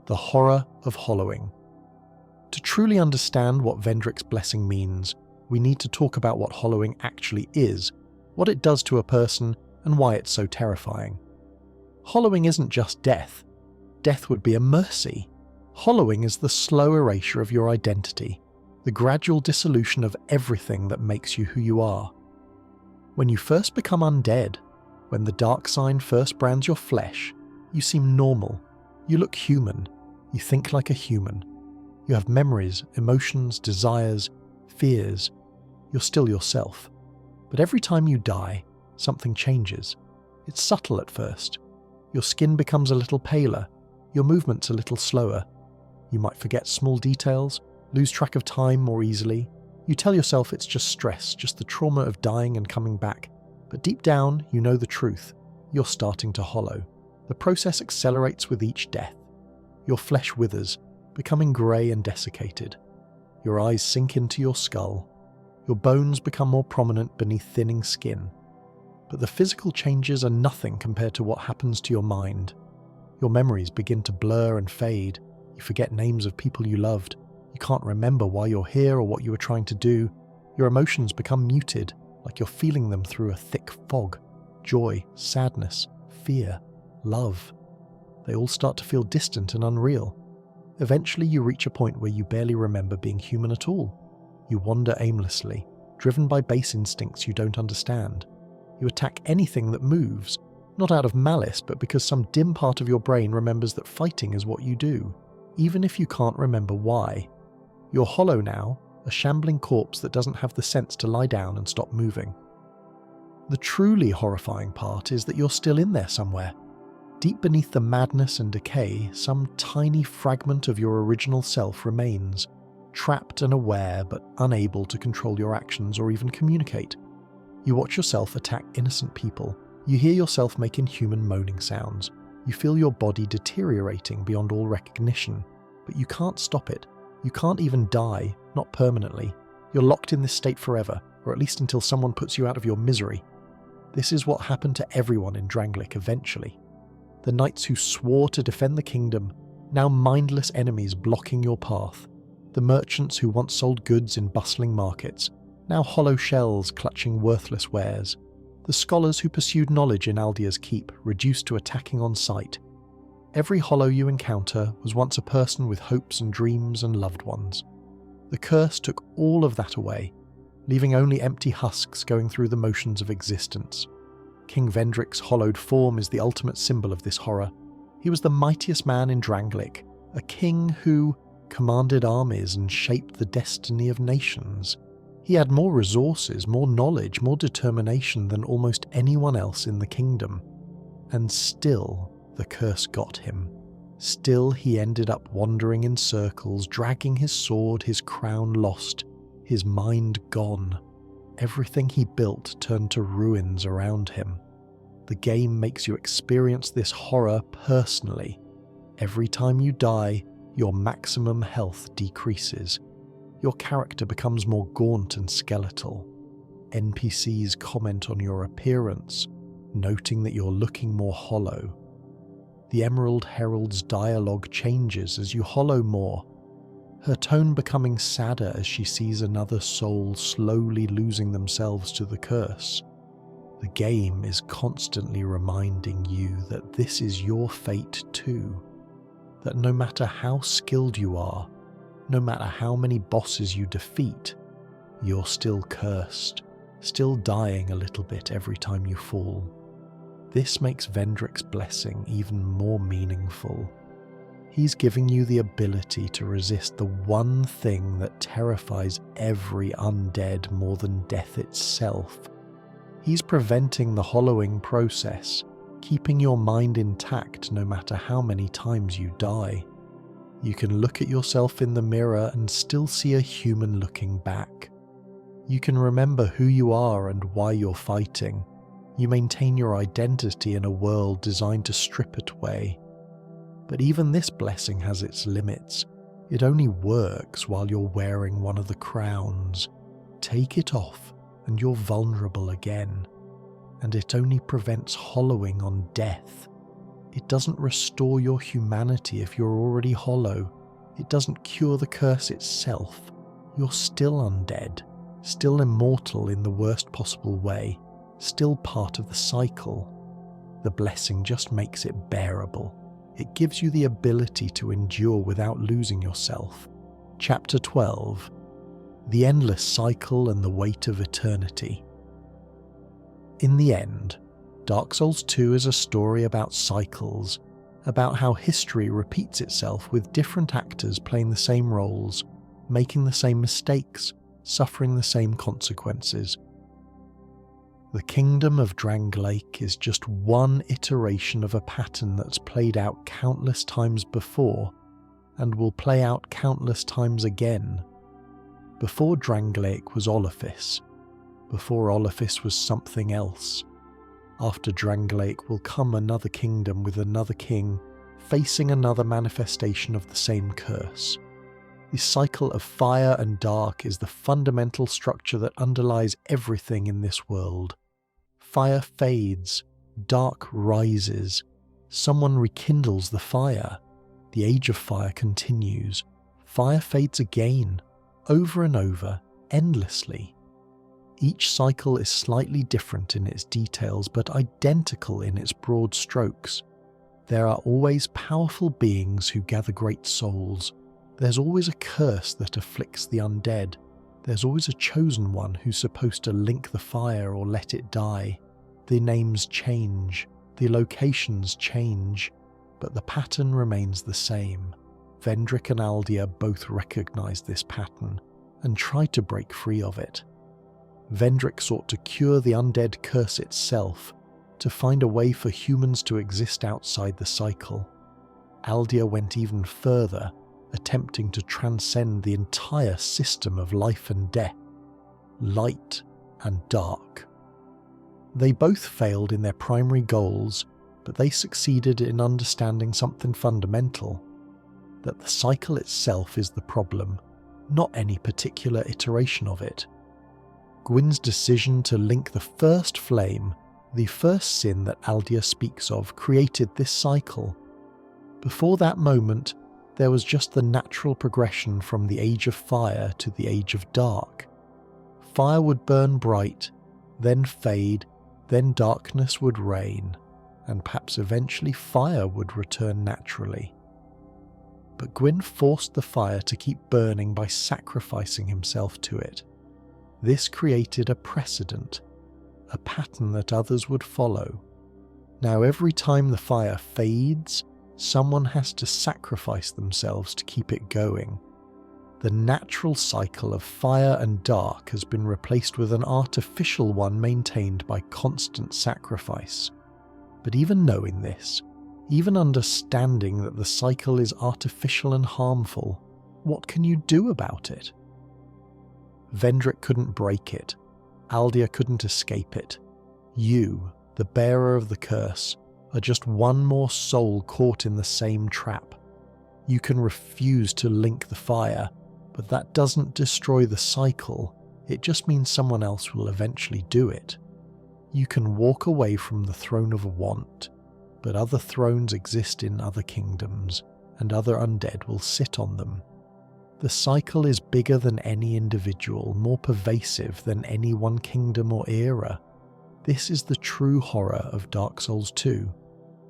The Horror of Hollowing. To truly understand what Vendrick's blessing means, we need to talk about what hollowing actually is, what it does to a person, and why it's so terrifying. Hollowing isn't just death. Death would be a mercy. Hollowing is the slow erasure of your identity, the gradual dissolution of everything that makes you who you are. When you first become undead, when the dark sign first brands your flesh, you seem normal. You look human. You think like a human. You have memories, emotions, desires, fears. You're still yourself. But every time you die, something changes. It's subtle at first. Your skin becomes a little paler. Your movements a little slower. You might forget small details, lose track of time more easily. You tell yourself it's just stress, just the trauma of dying and coming back. But deep down, you know the truth. You're starting to hollow. The process accelerates with each death. Your flesh withers, becoming grey and desiccated. Your eyes sink into your skull. Your bones become more prominent beneath thinning skin. But the physical changes are nothing compared to what happens to your mind. Your memories begin to blur and fade. You forget names of people you loved. You can't remember why you're here or what you were trying to do. Your emotions become muted, like you're feeling them through a thick fog. Joy, sadness, fear, love. They all start to feel distant and unreal. Eventually you reach a point where you barely remember being human at all. You wander aimlessly, driven by base instincts you don't understand. You attack anything that moves, not out of malice, but because some dim part of your brain remembers that fighting is what you do, even if you can't remember why. You're hollow now, a shambling corpse that doesn't have the sense to lie down and stop moving. The truly horrifying part is that you're still in there somewhere. Deep beneath the madness and decay, some tiny fragment of your original self remains, trapped and aware but unable to control your actions or even communicate. You watch yourself attack innocent people. You hear yourself making human moaning sounds. You feel your body deteriorating beyond all recognition, but you can't stop it. You can't even die, not permanently. You're locked in this state forever, or at least until someone puts you out of your misery. This is what happened to everyone in Drangleic eventually. The knights who swore to defend the kingdom, now mindless enemies blocking your path. The merchants who once sold goods in bustling markets, now hollow shells clutching worthless wares. The scholars who pursued knowledge in Aldia's keep, reduced to attacking on sight. Every hollow you encounter was once a person with hopes and dreams and loved ones. The curse took all of that away, leaving only empty husks going through the motions of existence. King Vendrick's hollowed form is the ultimate symbol of this horror. He was the mightiest man in Drangleic, a king who commanded armies and shaped the destiny of nations. He had more resources, more knowledge, more determination than almost anyone else in the kingdom. And still, the curse got him. Still, he ended up wandering in circles, dragging his sword, his crown lost, his mind gone. Everything he built turned to ruins around him. The game makes you experience this horror personally. Every time you die, your maximum health decreases. Your character becomes more gaunt and skeletal. NPCs comment on your appearance, noting that you're looking more hollow. The Emerald Herald's dialogue changes as you hollow more, her tone becoming sadder as she sees another soul slowly losing themselves to the curse. The game is constantly reminding you that this is your fate too, that no matter how skilled you are, no matter how many bosses you defeat, you're still cursed, still dying a little bit every time you fall. This makes Vendrick's blessing even more meaningful. He's giving you the ability to resist the one thing that terrifies every undead more than death itself. He's preventing the hollowing process, keeping your mind intact no matter how many times you die. You can look at yourself in the mirror and still see a human looking back. You can remember who you are and why you're fighting. You maintain your identity in a world designed to strip it away. But even this blessing has its limits. It only works while you're wearing one of the crowns. Take it off and you're vulnerable again. And it only prevents hollowing on death. It doesn't restore your humanity if you're already hollow. It doesn't cure the curse itself. You're still undead, still immortal in the worst possible way, still part of the cycle. The blessing just makes it bearable. It gives you the ability to endure without losing yourself. Chapter 12. The Endless Cycle and the Weight of Eternity. In the end, Dark Souls 2 is a story about cycles, about how history repeats itself with different actors playing the same roles, making the same mistakes, suffering the same consequences. The kingdom of Drangleic is just one iteration of a pattern that's played out countless times before, and will play out countless times again. Before Drangleic was Olafis. Before Olafis was something else. After Drangleic will come another kingdom with another king, facing another manifestation of the same curse. The cycle of fire and dark is the fundamental structure that underlies everything in this world. Fire fades, dark rises. Someone rekindles the fire. The age of fire continues. Fire fades again, over and over, endlessly. Each cycle is slightly different in its details, but identical in its broad strokes. There are always powerful beings who gather great souls. There's always a curse that afflicts the undead. There's always a chosen one who's supposed to link the fire or let it die. The names change, the locations change, but the pattern remains the same. Vendrick and Aldia both recognize this pattern and try to break free of it. Vendrick sought to cure the undead curse itself, to find a way for humans to exist outside the cycle. Aldia went even further, attempting to transcend the entire system of life and death, light and dark. They both failed in their primary goals, but they succeeded in understanding something fundamental, that the cycle itself is the problem, not any particular iteration of it. Gwyn's decision to link the first flame, the first sin that Aldia speaks of, created this cycle. Before that moment, there was just the natural progression from the age of fire to the age of dark. Fire would burn bright, then fade, then darkness would reign, and perhaps eventually fire would return naturally. But Gwyn forced the fire to keep burning by sacrificing himself to it. This created a precedent, a pattern that others would follow. Now every time the fire fades, someone has to sacrifice themselves to keep it going. The natural cycle of fire and dark has been replaced with an artificial one maintained by constant sacrifice. But even knowing this, even understanding that the cycle is artificial and harmful, what can you do about it? Vendrick couldn't break it. Aldia couldn't escape it. You, the bearer of the curse, are just one more soul caught in the same trap. You can refuse to link the fire, but that doesn't destroy the cycle, it just means someone else will eventually do it. You can walk away from the throne of want, but other thrones exist in other kingdoms, and other undead will sit on them. The cycle is bigger than any individual, more pervasive than any one kingdom or era. This is the true horror of Dark Souls 2.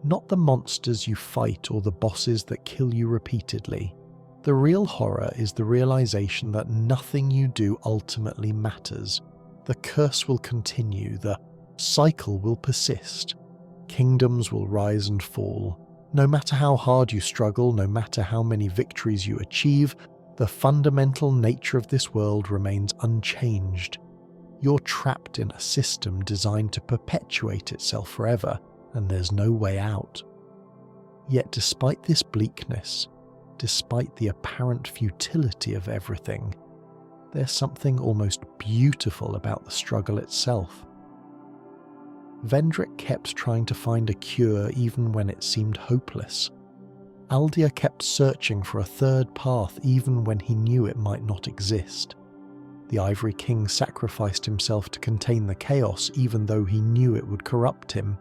Not the monsters you fight or the bosses that kill you repeatedly. The real horror is the realization that nothing you do ultimately matters. The curse will continue, the cycle will persist. Kingdoms will rise and fall. No matter how hard you struggle, no matter how many victories you achieve, the fundamental nature of this world remains unchanged. You're trapped in a system designed to perpetuate itself forever, and there's no way out. Yet despite this bleakness, despite the apparent futility of everything, there's something almost beautiful about the struggle itself. Vendrick kept trying to find a cure even when it seemed hopeless. Aldia kept searching for a third path even when he knew it might not exist. The Ivory King sacrificed himself to contain the chaos even though he knew it would corrupt him.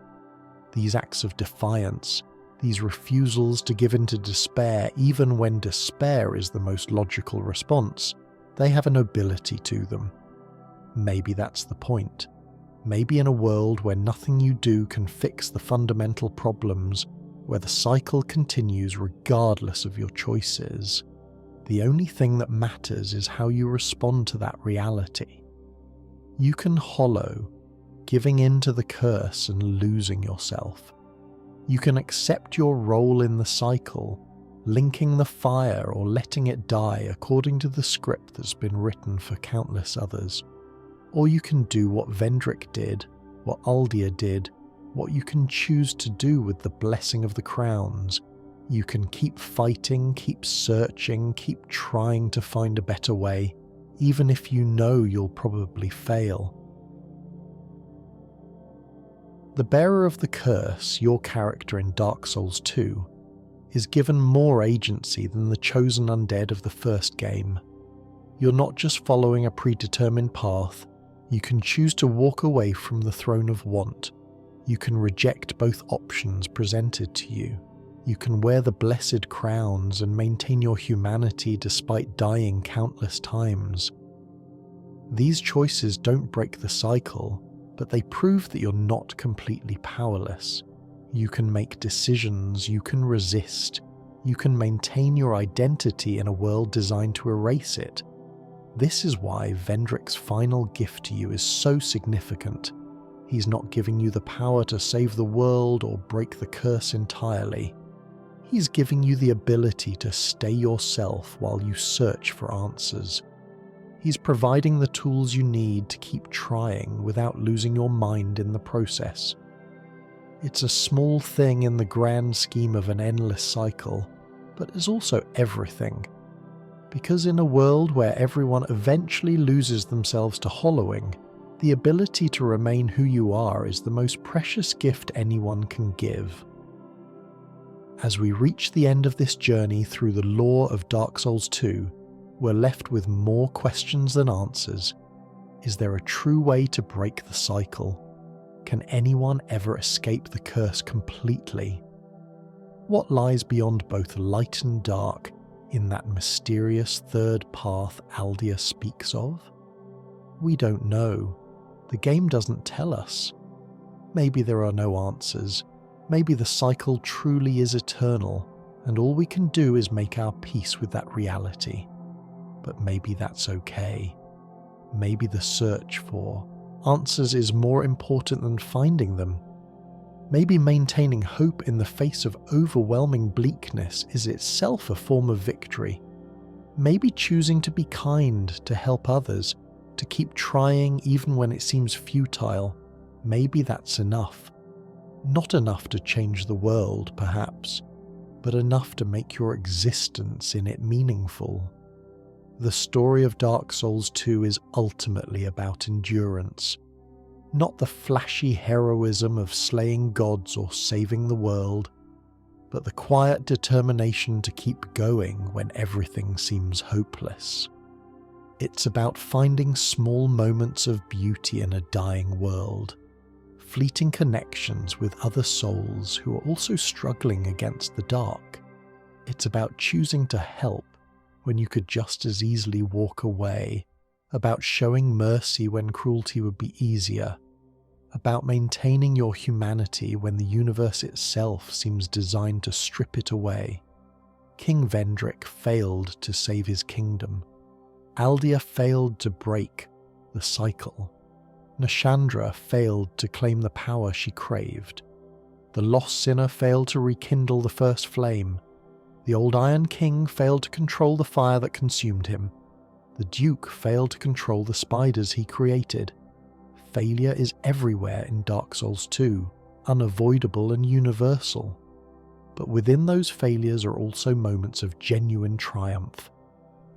These acts of defiance, these refusals to give in to despair even when despair is the most logical response, they have a nobility to them. Maybe that's the point. Maybe in a world where nothing you do can fix the fundamental problems, where the cycle continues regardless of your choices, the only thing that matters is how you respond to that reality. You can hollow, giving in to the curse and losing yourself. You can accept your role in the cycle, linking the fire or letting it die according to the script that's been written for countless others. Or you can do what Vendrick did, what Aldia did, what you can choose to do with the blessing of the crowns. You can keep fighting, keep searching, keep trying to find a better way, even if you know you'll probably fail. The bearer of the curse, your character in Dark Souls 2, is given more agency than the chosen undead of the first game. You're not just following a predetermined path, you can choose to walk away from the throne of want. You can reject both options presented to you. You can wear the blessed crowns and maintain your humanity despite dying countless times. These choices don't break the cycle, but they prove that you're not completely powerless. You can make decisions, you can resist, you can maintain your identity in a world designed to erase it. This is why Vendrick's final gift to you is so significant. He's not giving you the power to save the world or break the curse entirely. He's giving you the ability to stay yourself while you search for answers. He's providing the tools you need to keep trying without losing your mind in the process. It's a small thing in the grand scheme of an endless cycle, but is also everything. Because in a world where everyone eventually loses themselves to hollowing, the ability to remain who you are is the most precious gift anyone can give. As we reach the end of this journey through the lore of Dark Souls 2, we're left with more questions than answers. Is there a true way to break the cycle? Can anyone ever escape the curse completely? What lies beyond both light and dark in that mysterious third path Aldia speaks of? We don't know. The game doesn't tell us. Maybe there are no answers. Maybe the cycle truly is eternal, and all we can do is make our peace with that reality. But maybe that's okay. Maybe the search for answers is more important than finding them. Maybe maintaining hope in the face of overwhelming bleakness is itself a form of victory. Maybe choosing to be kind, to help others, to keep trying even when it seems futile, maybe that's enough. Not enough to change the world, perhaps, but enough to make your existence in it meaningful. The story of Dark Souls 2 is ultimately about endurance. Not the flashy heroism of slaying gods or saving the world, but the quiet determination to keep going when everything seems hopeless. It's about finding small moments of beauty in a dying world, fleeting connections with other souls who are also struggling against the dark. It's about choosing to help when you could just as easily walk away, about showing mercy when cruelty would be easier, about maintaining your humanity when the universe itself seems designed to strip it away. King Vendrick failed to save his kingdom. Aldia failed to break the cycle. Nashandra failed to claim the power she craved. The lost sinner failed to rekindle the first flame. The old Iron King failed to control the fire that consumed him. The Duke failed to control the spiders he created. Failure is everywhere in Dark Souls 2, unavoidable and universal. But within those failures are also moments of genuine triumph.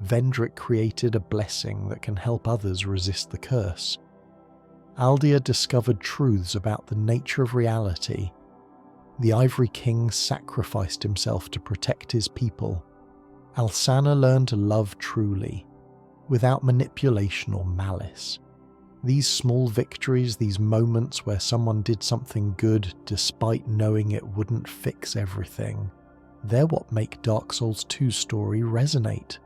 Vendrick created a blessing that can help others resist the curse. Aldia discovered truths about the nature of reality. The Ivory King sacrificed himself to protect his people. Alsana learned to love truly, without manipulation or malice. These small victories, these moments where someone did something good despite knowing it wouldn't fix everything, they're what make Dark Souls 2's story resonate.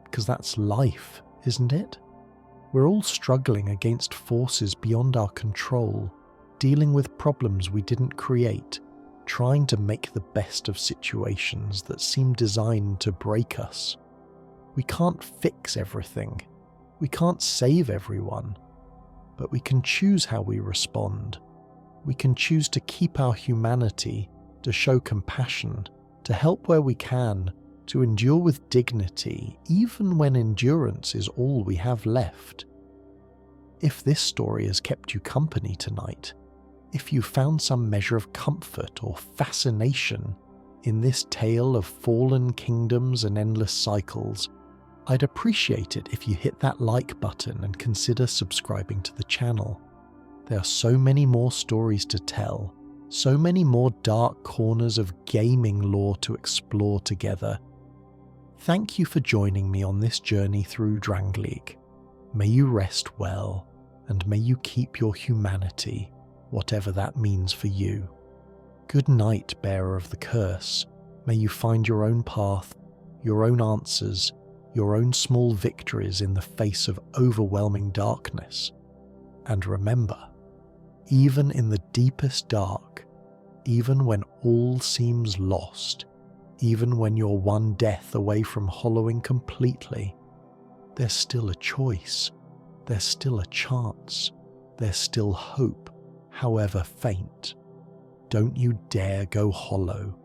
Because that's life, isn't it? We're all struggling against forces beyond our control, dealing with problems we didn't create, trying to make the best of situations that seem designed to break us. We can't fix everything. We can't save everyone. But we can choose how we respond. We can choose to keep our humanity, to show compassion, to help where we can, to endure with dignity, even when endurance is all we have left. If this story has kept you company tonight, if you found some measure of comfort or fascination in this tale of fallen kingdoms and endless cycles, I'd appreciate it if you hit that like button and consider subscribing to the channel. There are so many more stories to tell, so many more dark corners of gaming lore to explore together. Thank you for joining me on this journey through Drangleic. May you rest well, and may you keep your humanity, whatever that means for you. Good night, bearer of the curse. May you find your own path, your own answers, your own small victories in the face of overwhelming darkness. And remember, even in the deepest dark, even when all seems lost, even when you're one death away from hollowing completely, There's still a choice. There's still a chance. There's still hope, however faint. Don't you dare go hollow.